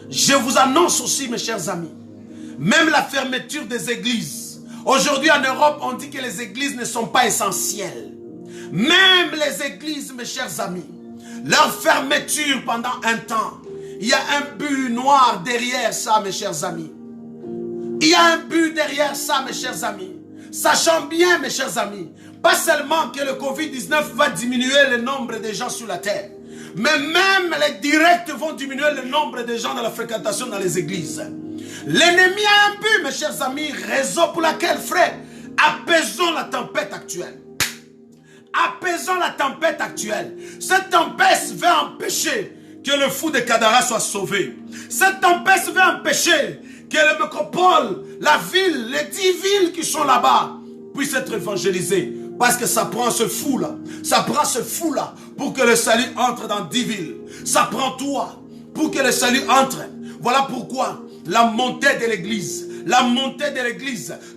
Je vous annonce aussi, mes chers amis, même la fermeture des églises. Aujourd'hui en Europe, on dit que les églises ne sont pas essentielles. Même les églises, mes chers amis, leur fermeture pendant un temps, il y a un but noir derrière ça, mes chers amis. Il y a un but derrière ça, mes chers amis. Sachant bien, mes chers amis, pas seulement que le Covid-19 va diminuer le nombre de gens sur la terre, mais même les directs vont diminuer le nombre de gens dans la fréquentation dans les églises. L'ennemi a un but, mes chers amis, raison pour laquelle, frère, apaisons la tempête actuelle. Apaisons la tempête actuelle. Cette tempête va empêcher que le fou de Kadara soit sauvé. Cette tempête va empêcher que le métropole, la ville, les 10 villes qui sont là-bas puissent être évangélisées. Parce que ça prend ce fou-là. Ça prend ce fou-là pour que le salut entre dans 10 villes. Ça prend toi pour que le salut entre. Voilà pourquoi la montée de l'église,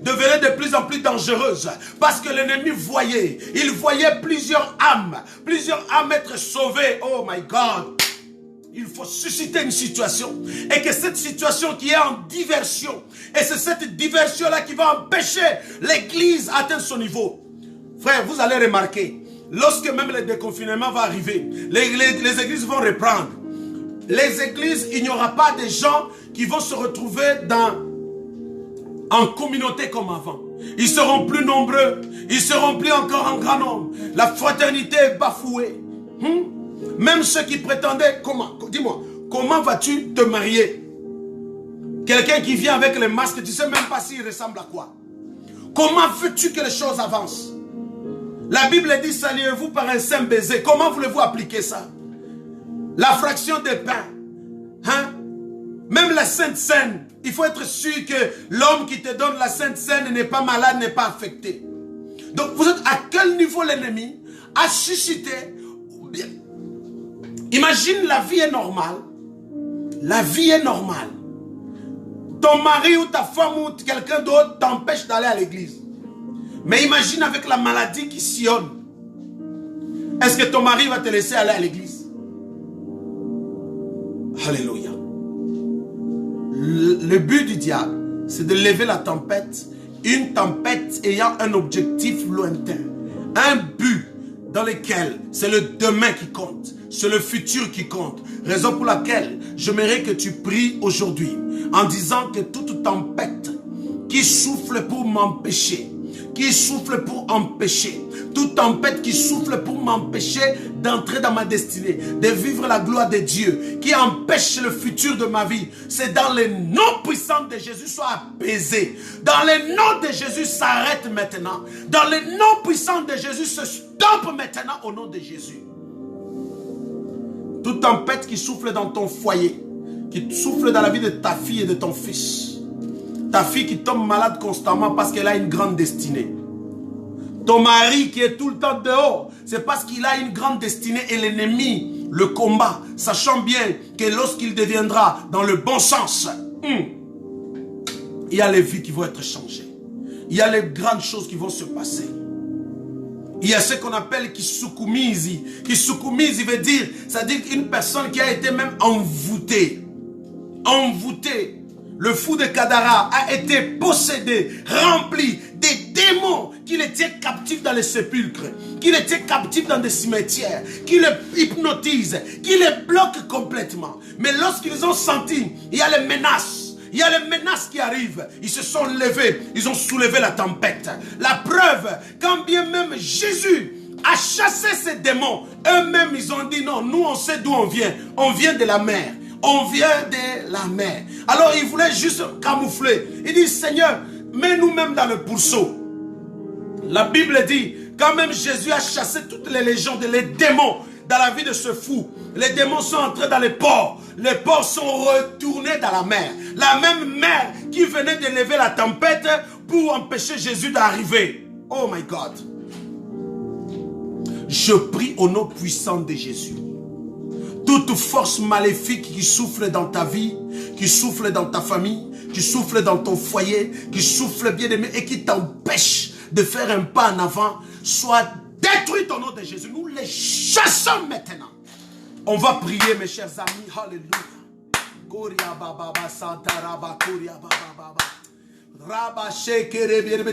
devenait de plus en plus dangereuse. Parce que l'ennemi voyait, il voyait plusieurs âmes être sauvées. Oh my God! Il faut susciter une situation. Et que cette situation qui est en diversion, et c'est cette diversion-là qui va empêcher l'église d'atteindre son niveau. Frère, vous allez remarquer, lorsque même le déconfinement va arriver, les églises vont reprendre. Les églises, il n'y aura pas de gens qui vont se retrouver en communauté comme avant. Ils seront plus nombreux. Ils seront plus encore en grand nombre. La fraternité est bafouée. Même ceux qui prétendaient... Dis-moi, comment vas-tu te marier? Quelqu'un qui vient avec les masques, tu ne sais même pas s'il ressemble à quoi. Comment veux-tu que les choses avancent? La Bible dit, saluez-vous par un saint baiser. Comment voulez-vous appliquer ça? La fraction des pains. Même la Sainte Seine, il faut être sûr que l'homme qui te donne la Sainte Seine n'est pas malade, n'est pas affecté. Donc vous êtes à quel niveau l'ennemi a suscité? Imagine, la vie est normale. La vie est normale. Ton mari ou ta femme ou quelqu'un d'autre t'empêche d'aller à l'église. Mais imagine avec la maladie qui sillonne. Est-ce que ton mari va te laisser aller à l'église? Alléluia. Le but du diable, c'est de lever la tempête. Une tempête ayant un objectif lointain. Un but dans lequel c'est le demain qui compte. C'est le futur qui compte. Raison pour laquelle j'aimerais que tu pries aujourd'hui en disant que toute tempête qui souffle pour m'empêcher, toute tempête qui souffle pour m'empêcher d'entrer dans ma destinée, de vivre la gloire de Dieu, qui empêche le futur de ma vie, c'est dans le nom puissant de Jésus, soit apaisé. Dans le nom de Jésus, s'arrête maintenant. Dans le nom puissant de Jésus, se stoppe maintenant au nom de Jésus. Toute tempête qui souffle dans ton foyer, qui souffle dans la vie de ta fille et de ton fils, ta fille qui tombe malade constamment parce qu'elle a une grande destinée. Ton mari qui est tout le temps dehors, c'est parce qu'il a une grande destinée et l'ennemi le combat, sachant bien que lorsqu'il deviendra dans le bon sens, il y a les vies qui vont être changées. Il y a les grandes choses qui vont se passer. Il y a ce qu'on appelle Kisukumizi. Kisukumizi veut dire, c'est-à-dire une personne qui a été même envoûtée. Envoûtée. Le fou de Kadara a été possédé, rempli des démons qui le tiennent captif dans les sépulcres, qui le tiennent captif dans des cimetières, qui le hypnotisent, qui le bloquent complètement. Mais lorsqu'ils ont senti, il y a les menaces. Il y a les menaces qui arrivent. Ils se sont levés. Ils ont soulevé la tempête. La preuve, quand bien même Jésus a chassé ces démons, eux-mêmes ils ont dit non, nous on sait d'où on vient. On vient de la mer. On vient de la mer. Alors ils voulaient juste camoufler. Ils disent Seigneur, mets nous-mêmes dans le pourceau. La Bible dit, quand même Jésus a chassé toutes les légions, les démons dans la vie de ce fou. Les démons sont entrés dans les ports. Les ports sont retournés dans la mer. La même mer qui venait de lever la tempête pour empêcher Jésus d'arriver. Oh my God. Je prie au nom puissant de Jésus. Toute force maléfique qui souffle dans ta vie, qui souffle dans ta famille, qui souffle dans ton foyer, qui souffle bien aimé et qui t'empêche de faire un pas en avant, soit détruite au nom de Jésus. Nous les chassons maintenant. On va prier, mes chers amis. Alléluia.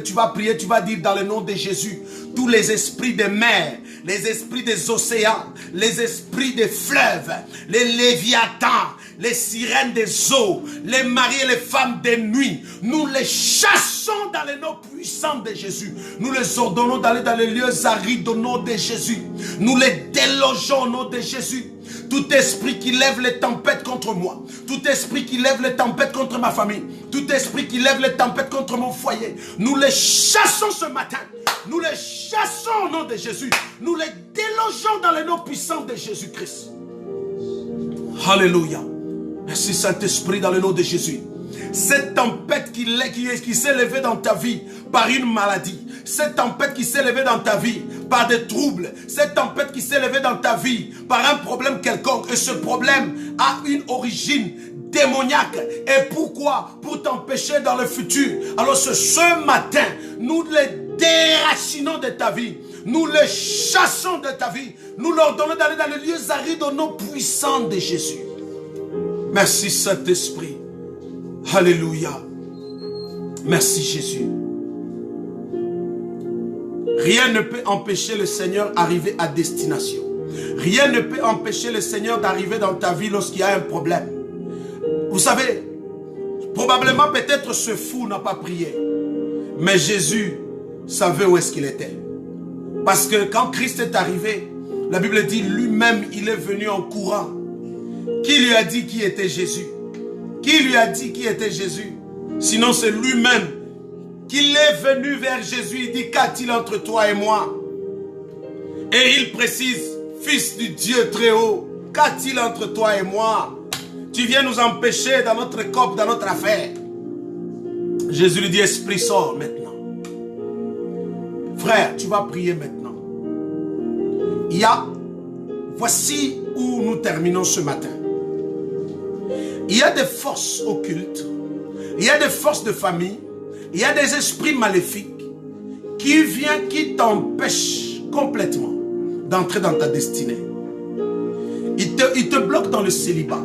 Tu vas prier, tu vas dire dans le nom de Jésus, tous les esprits des mers, les esprits des océans, les esprits des fleuves, les léviathans, les sirènes des eaux, les maris et les femmes des nuits, nous les chassons dans le nom puissant de Jésus. Nous les ordonnons d'aller dans les lieux arides au nom de Jésus. Nous les délogeons au nom de Jésus. Tout esprit qui lève les tempêtes contre moi, tout esprit qui lève les tempêtes contre ma famille, tout esprit qui lève les tempêtes contre mon foyer, nous les chassons ce matin. Nous les chassons au nom de Jésus. Nous les délogeons dans le nom puissant de Jésus-Christ. Alléluia. Merci Saint-Esprit dans le nom de Jésus. Cette tempête qui s'est levée dans ta vie par une maladie, cette tempête qui s'est levée dans ta vie par des troubles, cette tempête qui s'est levée dans ta vie par un problème quelconque, et ce problème a une origine démoniaque. Et pourquoi? Pour t'empêcher dans le futur. Alors ce matin, nous les déracinons de ta vie. Nous les chassons de ta vie. Nous leur donnons d'aller dans les lieux arides au nom puissant de Jésus. Merci Saint-Esprit. Alléluia. Merci Jésus. Rien ne peut empêcher le Seigneur d'arriver à destination. Rien ne peut empêcher le Seigneur d'arriver dans ta vie lorsqu'il y a un problème. Vous savez, probablement peut-être ce fou n'a pas prié. Mais Jésus savait où est-ce qu'il était. Parce que quand Christ est arrivé, la Bible dit lui-même il est venu en courant. Qui lui a dit qui était Jésus? Qui lui a dit qui était Jésus? Sinon c'est lui-même. Qu'il est venu vers Jésus, il dit qu'a-t-il entre toi et moi? Et il précise, Fils du Dieu très haut, qu'a-t-il entre toi et moi? Tu viens nous empêcher dans notre corps, dans notre affaire. Jésus lui dit, esprit sort maintenant. Frère, tu vas prier maintenant. Voici où nous terminons ce matin. Il y a des forces occultes, il y a des forces de famille, il y a des esprits maléfiques qui t'empêchent complètement d'entrer dans ta destinée. Ils te bloquent dans le célibat.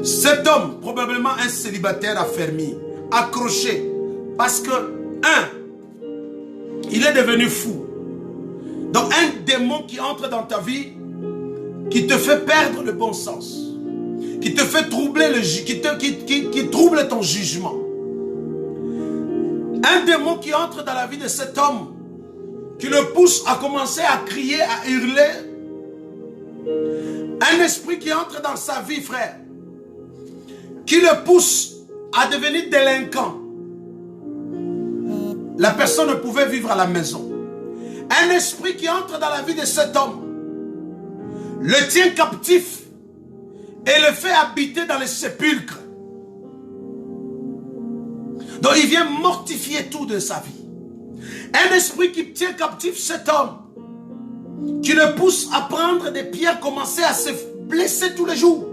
Cet homme, probablement un célibataire affermi, accroché, parce que, il est devenu fou. Donc un démon qui entre dans ta vie, qui te fait perdre le bon sens, qui te fait troubler qui trouble ton jugement. Un démon qui entre dans la vie de cet homme, qui le pousse à commencer à crier, à hurler. Un esprit qui entre dans sa vie, frère, qui le pousse à devenir délinquant. La personne ne pouvait vivre à la maison. Un esprit qui entre dans la vie de cet homme, le tient captif et le fait habiter dans les sépulcres. Donc il vient mortifier tout de sa vie. Un esprit qui tient captif cet homme qui le pousse à prendre des pierres, commencer à se blesser tous les jours.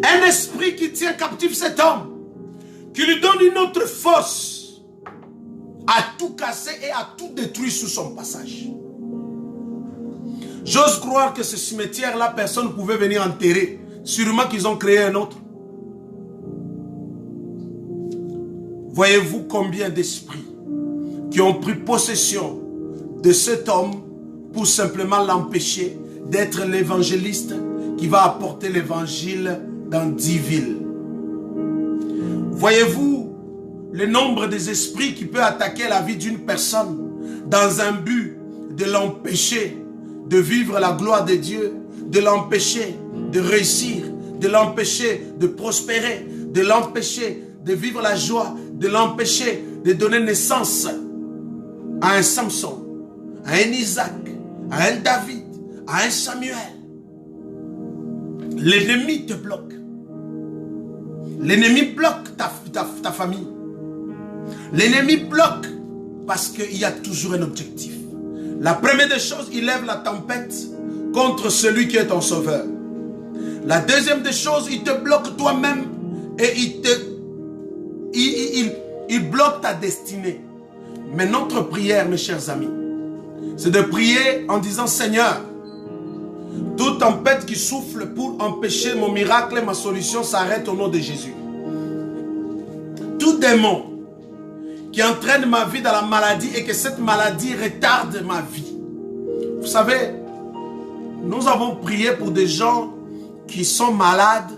Un esprit qui tient captif cet homme, qui lui donne une autre force à tout casser et à tout détruire sur son passage. J'ose croire que ce cimetière-là, personne ne pouvait venir enterrer. Sûrement qu'ils ont créé un autre. Voyez-vous combien d'esprits qui ont pris possession de cet homme pour simplement l'empêcher d'être l'évangéliste qui va apporter l'évangile dans 10 villes. Voyez-vous le nombre des esprits qui peut attaquer la vie d'une personne dans un but de l'empêcher de vivre la gloire de Dieu, de l'empêcher de réussir, de l'empêcher de prospérer, de l'empêcher de vivre la joie, de l'empêcher de donner naissance à un Samson, à un Isaac, à un David, à un Samuel. L'ennemi te bloque. L'ennemi bloque ta famille. L'ennemi bloque parce qu'il y a toujours un objectif. La première des choses, il lève la tempête contre celui qui est ton sauveur. La deuxième des choses, il te bloque toi-même et il bloque ta destinée. Mais notre prière, mes chers amis, c'est de prier en disant: Seigneur, toute tempête qui souffle pour empêcher mon miracle et ma solution s'arrête au nom de Jésus. Tout démon qui entraîne ma vie dans la maladie et que cette maladie retarde ma vie. Vous savez, nous avons prié pour des gens qui sont malades,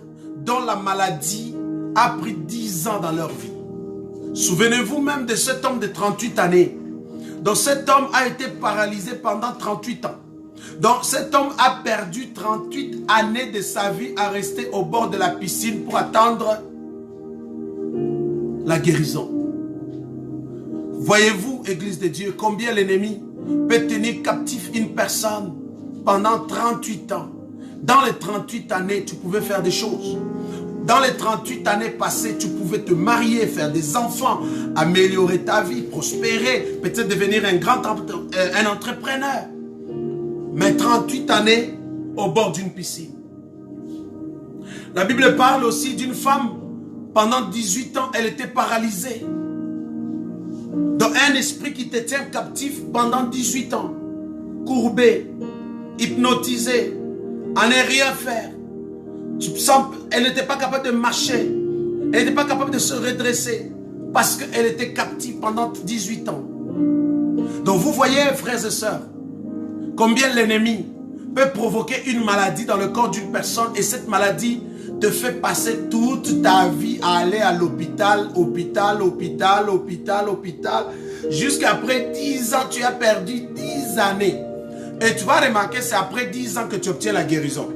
dont la maladie a pris 10 ans dans leur vie. Souvenez-vous même de cet homme de 38 années. Donc cet homme a été paralysé pendant 38 ans. Donc cet homme a perdu 38 années de sa vie à rester au bord de la piscine pour attendre la guérison. Voyez-vous, Église de Dieu, combien l'ennemi peut tenir captif une personne pendant 38 ans. Dans les 38 années, tu pouvais faire des choses. Dans les 38 années passées, tu pouvais te marier, faire des enfants, améliorer ta vie, prospérer, peut-être devenir un entrepreneur. Mais 38 années au bord d'une piscine. La Bible parle aussi d'une femme, pendant 18 ans, elle était paralysée. Donc un esprit qui te tient captif pendant 18 ans, courbé, hypnotisé, à ne rien faire. Elle n'était pas capable de marcher, elle n'était pas capable de se redresser parce qu'elle était captive pendant 18 ans. Donc vous voyez, frères et sœurs, combien l'ennemi peut provoquer une maladie dans le corps d'une personne et cette maladie te fait passer toute ta vie à aller à l'hôpital, jusqu'après 10 ans, tu as perdu 10 années. Et tu vas remarquer, c'est après 10 ans que tu obtiens la guérison.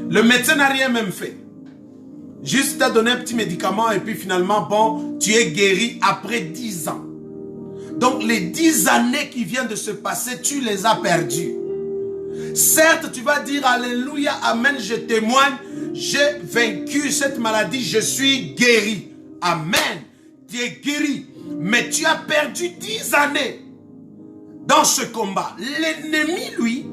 Le médecin n'a rien même fait. Juste t'a donné un petit médicament et puis finalement, bon, tu es guéri après 10 ans. Donc les 10 années qui viennent de se passer, tu les as perdues. Certes, tu vas dire alléluia, amen, je témoigne, j'ai vaincu cette maladie, je suis guéri. Amen, tu es guéri. Mais tu as perdu 10 années dans ce combat. L'ennemi, lui,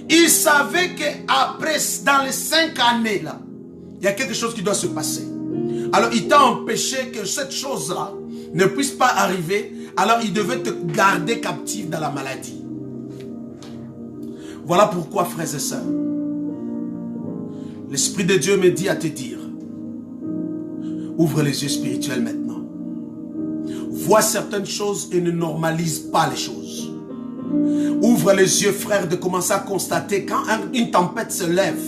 il savait qu'après, dans les 5 années là, il y a quelque chose qui doit se passer. Alors il t'a empêché que cette chose-là ne puisse pas arriver. Alors il devait te garder captif dans la maladie. Voilà pourquoi, frères et sœurs, l'Esprit de Dieu me dit à te dire: ouvre les yeux spirituels maintenant. Vois certaines choses et ne normalise pas les choses. Ouvre les yeux, frère, de commencer à constater quand une tempête se lève,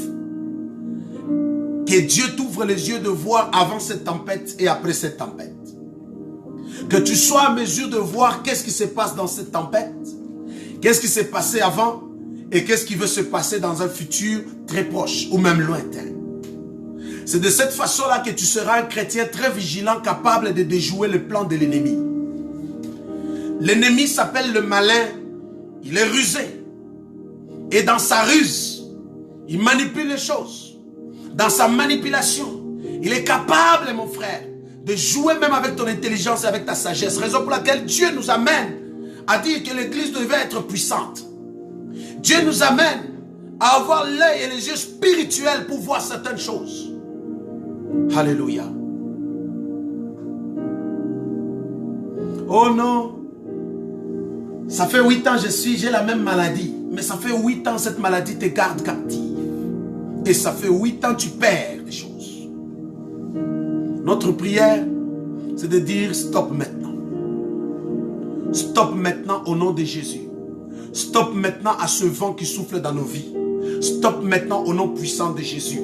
que Dieu t'ouvre les yeux de voir avant cette tempête et après cette tempête. Que tu sois à mesure de voir qu'est-ce qui se passe dans cette tempête, qu'est-ce qui s'est passé avant et qu'est-ce qui veut se passer dans un futur très proche ou même lointain. C'est de cette façon-là que tu seras un chrétien très vigilant, capable de déjouer le plan de l'ennemi. L'ennemi s'appelle le malin. Il est rusé. Et dans sa ruse, il manipule les choses. Dans sa manipulation, il est capable, mon frère, de jouer même avec ton intelligence et avec ta sagesse. Raison pour laquelle Dieu nous amène a dit que l'église devait être puissante. Dieu nous amène à avoir l'œil et les yeux spirituels pour voir certaines choses. Alléluia. Oh non. Ça fait 8 ans j'ai la même maladie. Mais ça fait 8 ans cette maladie te garde captive. Et ça fait 8 ans tu perds des choses. Notre prière, c'est de dire stop maintenant. Stop maintenant au nom de Jésus. Stop maintenant à ce vent qui souffle dans nos vies. Stop maintenant au nom puissant de Jésus.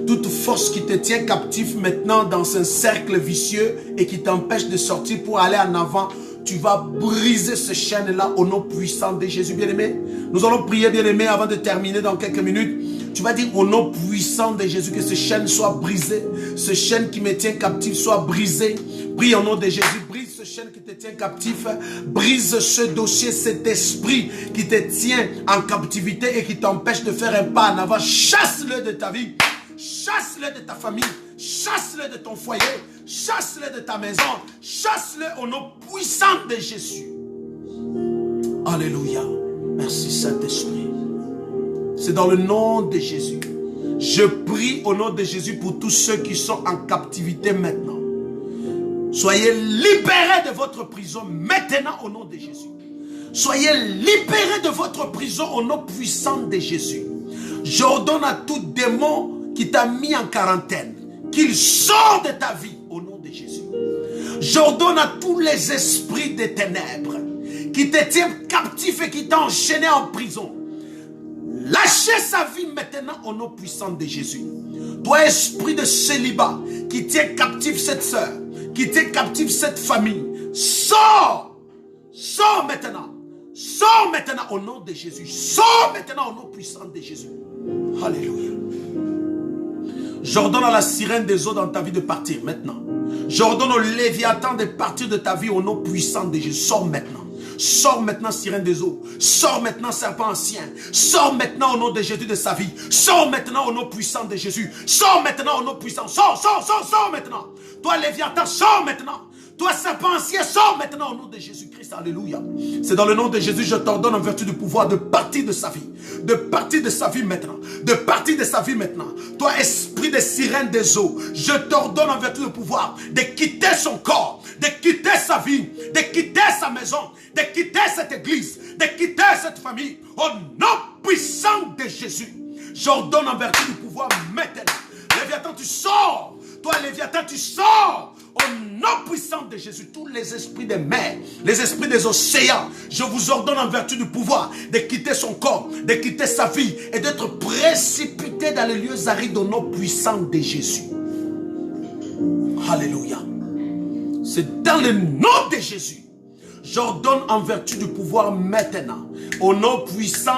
Toute force qui te tient captif maintenant dans un cercle vicieux et qui t'empêche de sortir pour aller en avant, tu vas briser ce chaîne-là au nom puissant de Jésus, bien-aimé. Nous allons prier, bien-aimé, avant de terminer dans quelques minutes. Tu vas dire au nom puissant de Jésus que ce chaîne soit brisé. Ce chaîne qui me tient captif soit brisé. Prie au nom de Jésus. Brise ce chaîne qui te tient captif. Brise ce dossier, cet esprit qui te tient en captivité et qui t'empêche de faire un pas en avant. Chasse-le de ta vie. Chasse-le de ta famille. Chasse-le de ton foyer. Chasse-le de ta maison. Chasse-le au nom puissant de Jésus. Alléluia. Merci Saint-Esprit. C'est dans le nom de Jésus. Je prie au nom de Jésus pour tous ceux qui sont en captivité maintenant. Soyez libérés de votre prison maintenant au nom de Jésus. Soyez libérés de votre prison au nom puissant de Jésus. J'ordonne à tout démon qui t'a mis en quarantaine qu'il sort de ta vie au nom de Jésus. J'ordonne à tous les esprits des ténèbres qui te tiennent captif et qui t'ont enchaîné en prison. Lâchez sa vie maintenant au nom puissant de Jésus. Toi, esprit de célibat, qui tient captif cette sœur, qui tient captif cette famille, sors! Sors maintenant! Sors maintenant au nom de Jésus. Sors maintenant au nom puissant de Jésus. Alléluia. J'ordonne à la sirène des eaux dans ta vie de partir maintenant. J'ordonne au Léviathan de partir de ta vie au nom puissant de Jésus. Sors maintenant. Sors maintenant, sirène des eaux. Sors maintenant, serpent ancien. Sors maintenant au nom de Jésus de sa vie. Sors maintenant au nom puissant de Jésus. Sors maintenant au nom puissant. Sors maintenant. Toi, Léviathan, sors maintenant. Toi, serpent ancien, sors maintenant au nom de Jésus-Christ. Alléluia. C'est dans le nom de Jésus, je t'ordonne en vertu du pouvoir de partir de sa vie. De partir de sa vie maintenant. De partir de sa vie maintenant. Toi, esprit de sirène des eaux, je t'ordonne en vertu du pouvoir de quitter son corps, de quitter sa vie, de quitter sa maison, de quitter cette église, de quitter cette famille. Au nom puissant de Jésus, j'ordonne en vertu du pouvoir maintenant. Léviathan, tu sors. Toi, Léviathan, tu sors. Au nom puissant de Jésus, tous les esprits des mers, les esprits des océans, je vous ordonne en vertu du pouvoir de quitter son corps, de quitter sa vie et d'être précipité dans les lieux arides au nom puissant de Jésus. Alléluia. C'est dans le nom de Jésus. J'ordonne en vertu du pouvoir maintenant, au nom puissant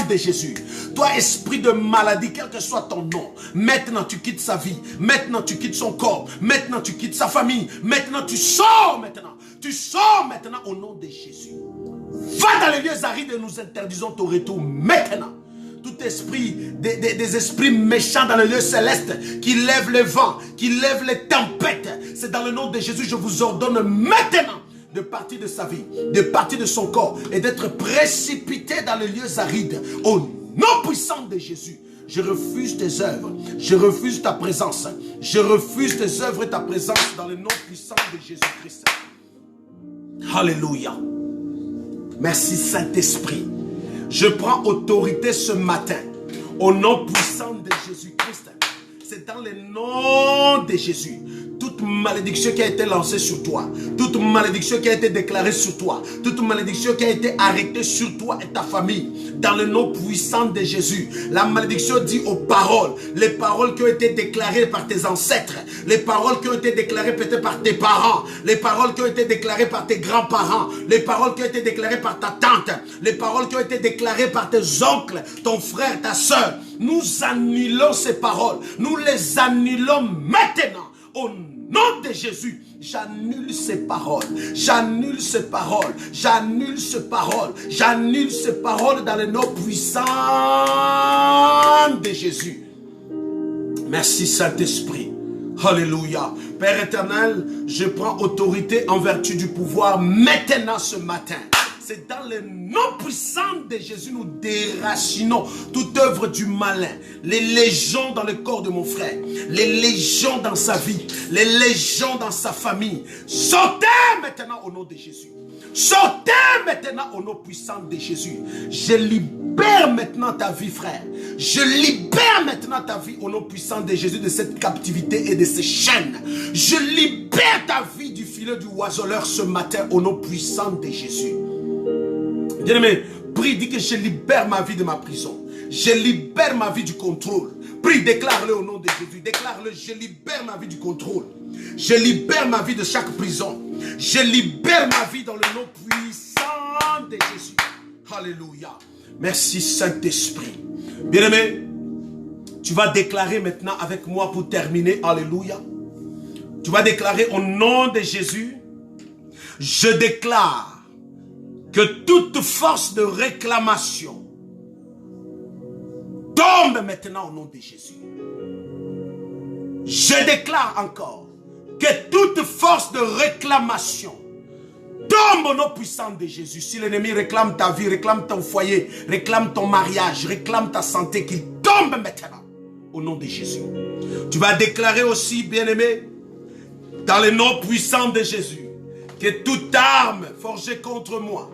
de Jésus. Toi, esprit de maladie, quel que soit ton nom, maintenant tu quittes sa vie, maintenant tu quittes son corps, maintenant tu quittes sa famille, maintenant tu sors maintenant. Tu sors maintenant au nom de Jésus. Va dans les lieux arides et nous interdisons ton retour maintenant. Tout esprit, des esprits méchants dans les lieux célestes qui lèvent le vent, qui lèvent les tempêtes. C'est dans le nom de Jésus, je vous ordonne maintenant de partir de sa vie, de partir de son corps et d'être précipité dans les lieux arides. Au nom puissant de Jésus, je refuse tes œuvres, je refuse ta présence, je refuse tes œuvres et ta présence dans le nom puissant de Jésus-Christ. Alléluia. Merci Saint-Esprit. Je prends autorité ce matin au nom puissant de Jésus-Christ. C'est dans le nom de Jésus. Toute malédiction qui a été lancée sur toi, toute malédiction qui a été déclarée sur toi, toute malédiction qui a été arrêtée sur toi et ta famille, dans le nom puissant de Jésus. La malédiction dit aux paroles, les paroles qui ont été déclarées par tes ancêtres, les paroles qui ont été déclarées peut-être par tes parents, les paroles qui ont été déclarées par tes grands-parents, les paroles qui ont été déclarées par ta tante, les paroles qui ont été déclarées par tes oncles, ton frère, ta soeur. Nous annulons ces paroles, nous les annulons maintenant. Au nom de Jésus, j'annule ces paroles, j'annule ces paroles, j'annule ces paroles, j'annule ces paroles dans le nom puissant de Jésus. Merci Saint-Esprit. Alléluia. Père éternel, je prends autorité en vertu du pouvoir maintenant ce matin. C'est dans le nom puissant de Jésus, nous déracinons toute œuvre du malin, les légions dans le corps de mon frère, les légions dans sa vie, les légions dans sa famille. Sortez maintenant au nom de Jésus. Sortez maintenant au nom puissant de Jésus. Je libère maintenant ta vie, frère. Je libère maintenant ta vie au nom puissant de Jésus de cette captivité et de ces chaînes. Je libère ta vie du filet du oiseleur ce matin au nom puissant de Jésus. Bien-aimé, prie, dis que je libère ma vie de ma prison. Je libère ma vie du contrôle. Prie, déclare-le au nom de Jésus. Déclare-le, je libère ma vie du contrôle. Je libère ma vie de chaque prison. Je libère ma vie dans le nom puissant de Jésus. Alléluia. Merci Saint-Esprit. Bien-aimé, tu vas déclarer maintenant avec moi pour terminer. Alléluia. Tu vas déclarer au nom de Jésus. Je déclare que toute force de réclamation tombe maintenant au nom de Jésus. Je déclare encore que toute force de réclamation tombe au nom puissant de Jésus. Si l'ennemi réclame ta vie, réclame ton foyer, réclame ton mariage, réclame ta santé, qu'il tombe maintenant au nom de Jésus. Tu vas déclarer aussi, bien-aimé, dans le nom puissant de Jésus, que toute arme forgée contre moi,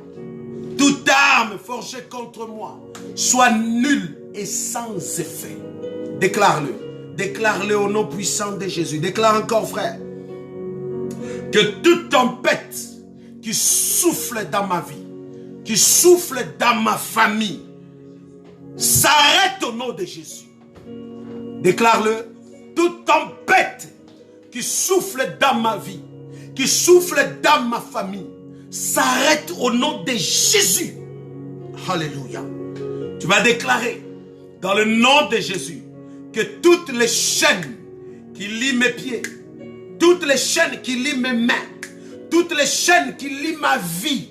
toute arme forgée contre moi soit nulle et sans effet. Déclare-le. Déclare-le au nom puissant de Jésus. Déclare encore, frère, que toute tempête qui souffle dans ma vie, qui souffle dans ma famille, s'arrête au nom de Jésus. Déclare-le. Toute tempête qui souffle dans ma vie, qui souffle dans ma famille, s'arrête au nom de Jésus. Alléluia. Tu vas déclarer dans le nom de Jésus que toutes les chaînes qui lient mes pieds, toutes les chaînes qui lient mes mains, toutes les chaînes qui lient ma vie,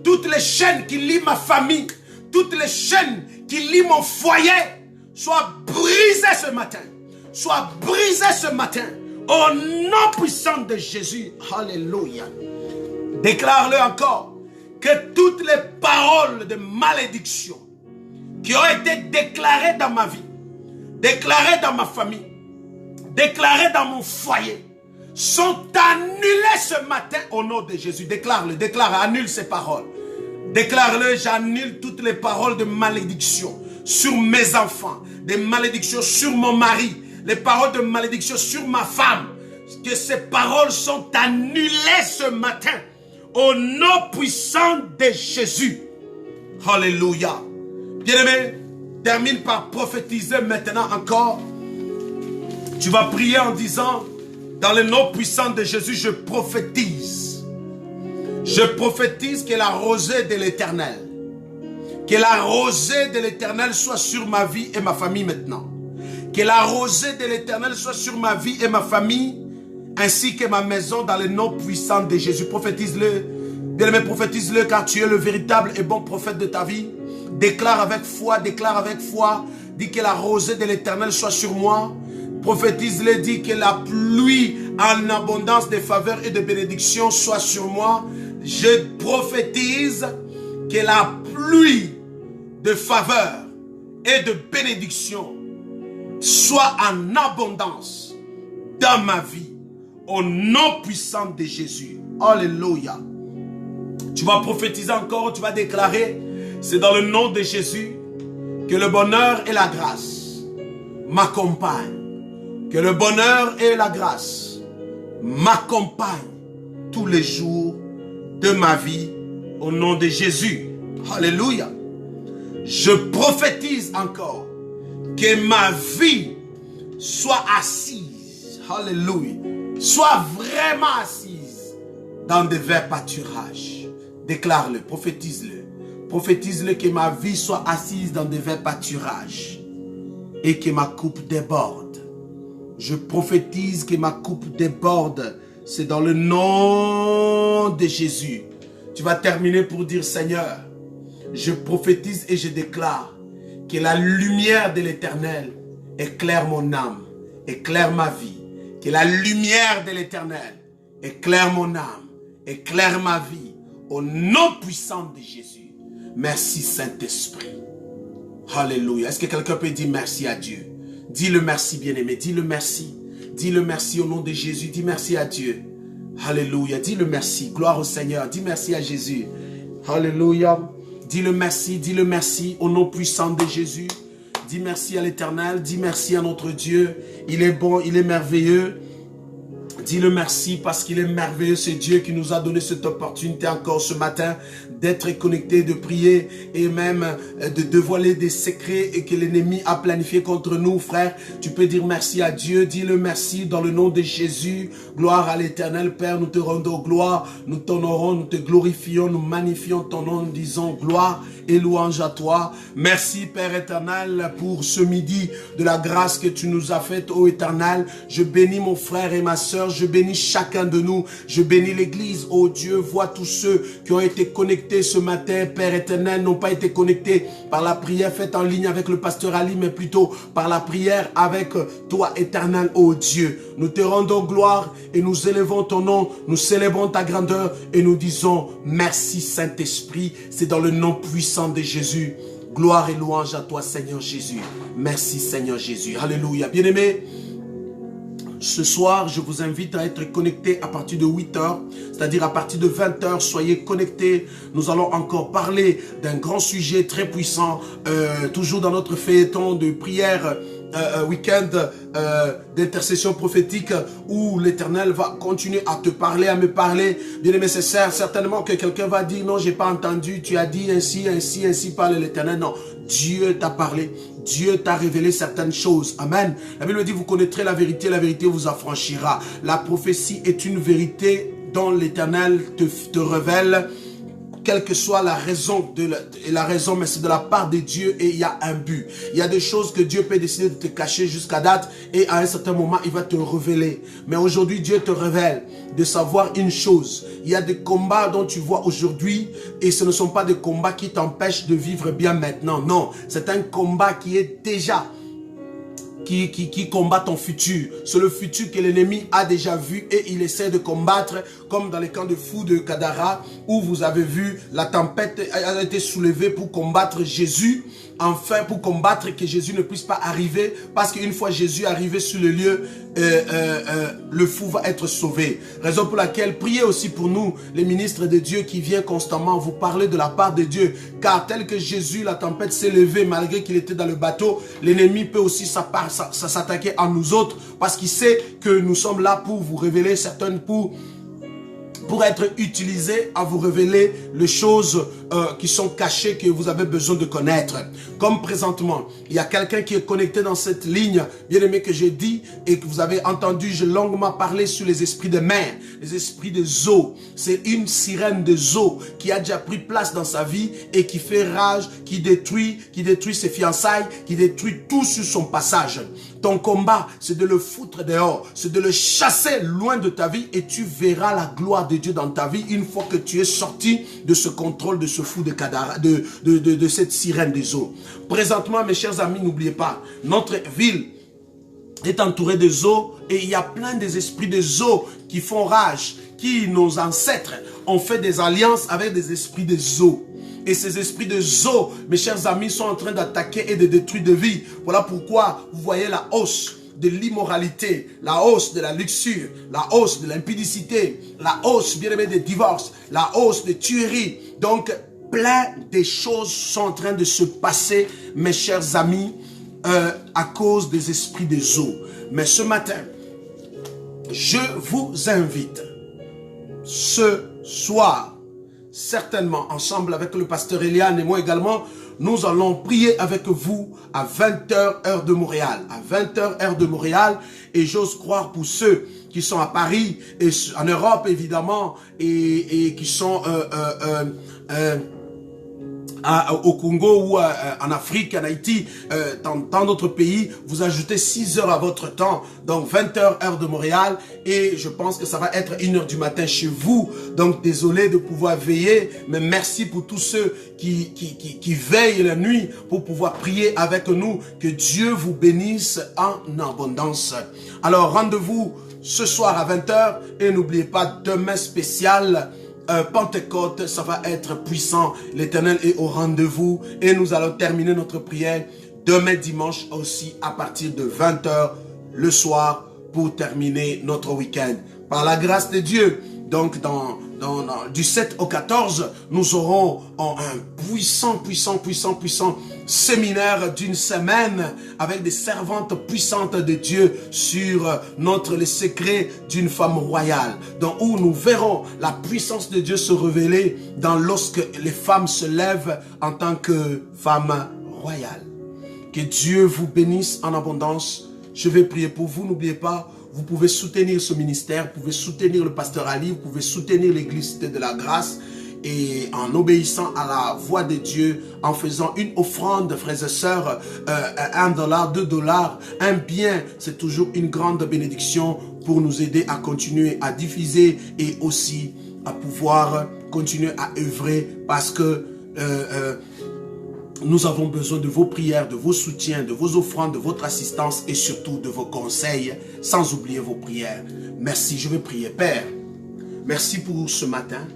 toutes les chaînes qui lient ma famille, toutes les chaînes qui lient mon foyer, soient brisées ce matin. Soient brisées ce matin. Au nom puissant de Jésus. Alléluia. Déclare-le encore que toutes les paroles de malédiction qui ont été déclarées dans ma vie, déclarées dans ma famille, déclarées dans mon foyer, sont annulées ce matin au nom de Jésus. Déclare-le, déclare, annule ces paroles. Déclare-le, j'annule toutes les paroles de malédiction sur mes enfants, des malédictions sur mon mari, les paroles de malédiction sur ma femme. Que ces paroles sont annulées ce matin au nom puissant de Jésus. Alléluia. Bien-aimé, termine par prophétiser maintenant encore. Tu vas prier en disant, dans le nom puissant de Jésus, je prophétise. Je prophétise que la rosée de l'Éternel, que la rosée de l'Éternel soit sur ma vie et ma famille maintenant. Que la rosée de l'Éternel soit sur ma vie et ma famille, ainsi que ma maison, dans le nom puissant de Jésus. Prophétise-le. Bien-aimé, prophétise-le, car tu es le véritable et bon prophète de ta vie. Déclare avec foi, déclare avec foi. Dis que la rosée de l'Éternel soit sur moi. Prophétise-le, dis que la pluie en abondance de faveur et de bénédiction soit sur moi. Je prophétise que la pluie de faveur et de bénédiction soit en abondance dans ma vie, au nom puissant de Jésus. Alléluia. Tu vas prophétiser encore, tu vas déclarer, c'est dans le nom de Jésus que le bonheur et la grâce m'accompagnent. Que le bonheur et la grâce m'accompagnent tous les jours de ma vie, au nom de Jésus. Alléluia. Je prophétise encore que ma vie soit assise, alléluia, soit vraiment assise dans de verts pâturages. Déclare-le, prophétise-le. Prophétise-le que ma vie soit assise dans de verts pâturages et que ma coupe déborde. Je prophétise que ma coupe déborde. C'est dans le nom de Jésus. Tu vas terminer pour dire, Seigneur, je prophétise et je déclare que la lumière de l'Éternel éclaire mon âme, éclaire ma vie, Que la lumière de l'Éternel éclaire mon âme, éclaire ma vie, au nom puissant de Jésus. Merci Saint-Esprit. Alléluia. Est-ce que quelqu'un peut dire merci à Dieu? Dis le merci, bien-aimé. Dis le merci. Dis le merci au nom de Jésus. Dis merci à Dieu. Alléluia. Dis le merci. Gloire au Seigneur. Dis merci à Jésus. Alléluia. Dis le merci au nom puissant de Jésus. Dis merci à l'Éternel. Dis merci à notre Dieu. Il est bon, il est merveilleux. Dis-le merci parce qu'il est merveilleux, ce Dieu qui nous a donné cette opportunité encore ce matin d'être connecté, de prier et même de dévoiler des secrets et que l'ennemi a planifié contre nous, frère. Tu peux dire merci à Dieu, dis-le merci dans le nom de Jésus. Gloire à l'Éternel, Père, nous te rendons gloire, nous t'honorons, nous te glorifions, nous magnifions ton nom, nous disons gloire et louange à toi. Merci, Père éternel, pour ce midi de la grâce que tu nous as faite, ô Éternel. Je bénis mon frère et ma soeur. Je bénis chacun de nous. Je bénis l'église. Oh Dieu, vois tous ceux qui ont été connectés ce matin. Père éternel, n'ont pas été connectés par la prière faite en ligne avec le pasteur Ali, mais plutôt par la prière avec toi, éternel, oh Dieu. Nous te rendons gloire et nous élevons ton nom. Nous célébrons ta grandeur et nous disons merci Saint-Esprit. C'est dans le nom puissant de Jésus. Gloire et louange à toi, Seigneur Jésus. Merci, Seigneur Jésus. Alléluia. Bien-aimés, ce soir, je vous invite à être connectés à partir de 8 h, c'est-à-dire à partir de 20 h. Soyez connectés. Nous allons encore parler d'un grand sujet très puissant, toujours dans notre feuilleton de prière, week-end d'intercession prophétique où l'Éternel va continuer à te parler, à me parler. Bien-aimé, c'est certainement que quelqu'un va dire, non, j'ai pas entendu, tu as dit ainsi parle l'Éternel. Non, Dieu t'a parlé. Dieu t'a révélé certaines choses. Amen. La Bible dit, vous connaîtrez la vérité vous affranchira. La prophétie est une vérité dont l'Éternel te révèle, quelle que soit la raison, mais c'est de la part de Dieu et il y a un but. Il y a des choses que Dieu peut décider de te cacher jusqu'à date et à un certain moment, il va te révéler. Mais aujourd'hui, Dieu te révèle de savoir une chose. Il y a des combats dont tu vois aujourd'hui et ce ne sont pas des combats qui t'empêchent de vivre bien maintenant. Non, c'est un combat qui est déjà... Qui combat ton futur. C'est le futur que l'ennemi a déjà vu et il essaie de combattre, comme dans les camps de fous de Gadara où vous avez vu la tempête a été soulevée pour combattre Jésus. Enfin, pour combattre que Jésus ne puisse pas arriver, parce qu'une fois Jésus arrivé sur le lieu, le fou va être sauvé. Raison pour laquelle, priez aussi pour nous, les ministres de Dieu qui viennent constamment vous parler de la part de Dieu. Car tel que Jésus, la tempête s'est levée malgré qu'il était dans le bateau, l'ennemi peut aussi s'attaquer à nous autres, parce qu'il sait que nous sommes là pour vous révéler certaines, pour être utilisé à vous révéler les choses qui sont cachées, que vous avez besoin de connaître. Comme présentement, il y a quelqu'un qui est connecté dans cette ligne, bien aimé, que j'ai dit et que vous avez entendu, j'ai longuement parlé sur les esprits de mer, les esprits des eaux. C'est une sirène des eaux qui a déjà pris place dans sa vie et qui fait rage, qui détruit ses fiançailles, qui détruit tout sur son passage. Ton combat, c'est de le foutre dehors, c'est de le chasser loin de ta vie et tu verras la gloire de Dieu dans ta vie une fois que tu es sorti de ce contrôle, de ce fou de Gadara, de cette sirène des eaux. Présentement, mes chers amis, n'oubliez pas, notre ville est entourée des eaux et il y a plein des esprits des eaux qui font rage, qui, nos ancêtres, ont fait des alliances avec des esprits des eaux. Et ces esprits de eaux, mes chers amis, sont en train d'attaquer et de détruire des vies. Voilà pourquoi vous voyez la hausse de l'immoralité, la hausse de la luxure, la hausse de l'impudicité, la hausse, bien aimé, des divorces, la hausse des tueries. Donc, plein de choses sont en train de se passer, mes chers amis, à cause des esprits des eaux. Mais ce matin, je vous invite, ce soir, certainement, ensemble avec le pasteur Eliane et moi également, nous allons prier avec vous à 20 h heure de Montréal. À 20 h heure de Montréal. Et j'ose croire pour ceux qui sont à Paris et en Europe évidemment et qui sont au Congo ou en Afrique, en Haïti, dans tant d'autres pays, vous ajoutez 6 heures à votre temps, donc 20 h heure de Montréal, et je pense que ça va être 1 h du matin chez vous. Donc désolé de pouvoir veiller, mais merci pour tous ceux qui veillent la nuit pour pouvoir prier avec nous. Que Dieu vous bénisse en abondance. Alors rendez-vous ce soir à 20 h. Et n'oubliez pas, demain spécial, Pentecôte, ça va être puissant. L'Éternel est au rendez-vous. Et nous allons terminer notre prière demain dimanche aussi à partir de 20 h le soir pour terminer notre week-end. Par la grâce de Dieu, donc du 7 au 14, nous aurons un puissant séminaire d'une semaine avec des servantes puissantes de Dieu sur les secrets d'une femme royale. Donc où nous verrons la puissance de Dieu se révéler lorsque les femmes se lèvent en tant que femmes royales. Que Dieu vous bénisse en abondance. Je vais prier pour vous. N'oubliez pas, vous pouvez soutenir ce ministère, vous pouvez soutenir le pasteur Ali, vous pouvez soutenir l'église de la grâce et en obéissant à la voix de Dieu, en faisant une offrande, frères et sœurs, $1, $2, un bien, c'est toujours une grande bénédiction pour nous aider à continuer à diffuser et aussi à pouvoir continuer à œuvrer parce que nous avons besoin de vos prières, de vos soutiens, de vos offrandes, de votre assistance et surtout de vos conseils, sans oublier vos prières. Merci, je vais prier. Père, merci pour ce matin.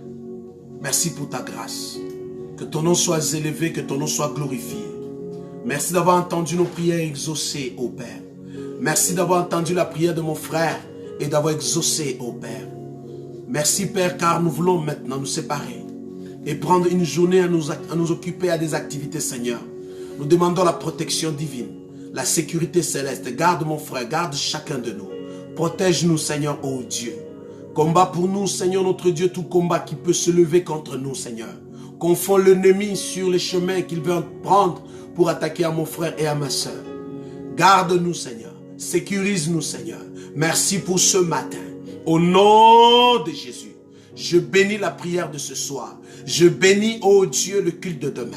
Merci pour ta grâce. Que ton nom soit élevé, que ton nom soit glorifié. Merci d'avoir entendu nos prières exaucées, ô Père. Merci d'avoir entendu la prière de mon frère et d'avoir exaucé, ô Père. Merci, Père, car nous voulons maintenant nous séparer et prendre une journée à nous occuper à des activités, Seigneur. Nous demandons la protection divine, la sécurité céleste. Garde mon frère, garde chacun de nous. Protège-nous, Seigneur, ô Dieu. Combat pour nous, Seigneur, notre Dieu, tout combat qui peut se lever contre nous, Seigneur. Confonds l'ennemi sur les chemins qu'il veut prendre pour attaquer à mon frère et à ma soeur. Garde-nous, Seigneur. Sécurise-nous, Seigneur. Merci pour ce matin. Au nom de Jésus. Je bénis la prière de ce soir. Je bénis, ô Dieu, le culte de demain.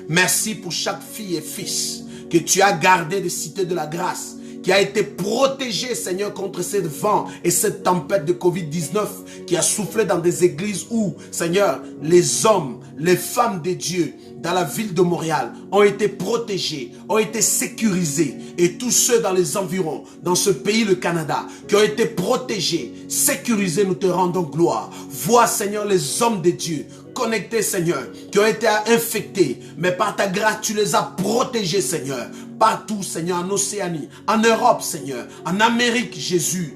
Merci pour chaque fille et fils que tu as gardé des cités de la grâce, qui a été protégé, Seigneur, contre cette vent et cette tempête de Covid-19 qui a soufflé dans des églises où, Seigneur, les hommes, les femmes de Dieu dans la ville de Montréal ont été protégés, ont été sécurisés. Et tous ceux dans les environs, dans ce pays, le Canada, qui ont été protégés, sécurisés, nous te rendons gloire. Vois, Seigneur, les hommes de Dieu connectés, Seigneur, qui ont été infectés, mais par ta grâce, tu les as protégés, Seigneur. Partout, Seigneur, en Océanie, en Europe, Seigneur, en Amérique, Jésus,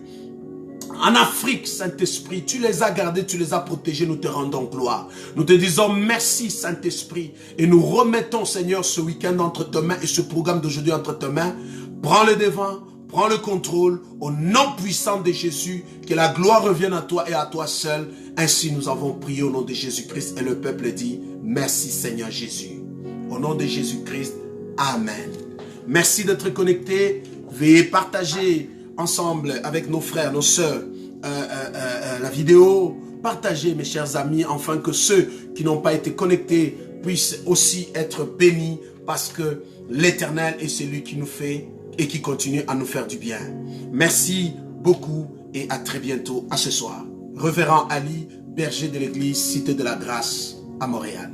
en Afrique, Saint-Esprit, tu les as gardés, tu les as protégés, nous te rendons gloire. Nous te disons merci, Saint-Esprit, et nous remettons, Seigneur, ce week-end entre tes mains et ce programme d'aujourd'hui entre tes mains. Prends le devant, prends le contrôle, au nom puissant de Jésus, que la gloire revienne à toi et à toi seul. Ainsi nous avons prié au nom de Jésus-Christ et le peuple dit, merci Seigneur Jésus. Au nom de Jésus-Christ, Amen. Merci d'être connectés. Veuillez partager ensemble avec nos frères, nos sœurs, la vidéo. Partagez, mes chers amis, afin que ceux qui n'ont pas été connectés puissent aussi être bénis, parce que l'Éternel est celui qui nous fait et qui continue à nous faire du bien. Merci beaucoup et à très bientôt, à ce soir. Révérend Ali, berger de l'église Cité de la Grâce à Montréal.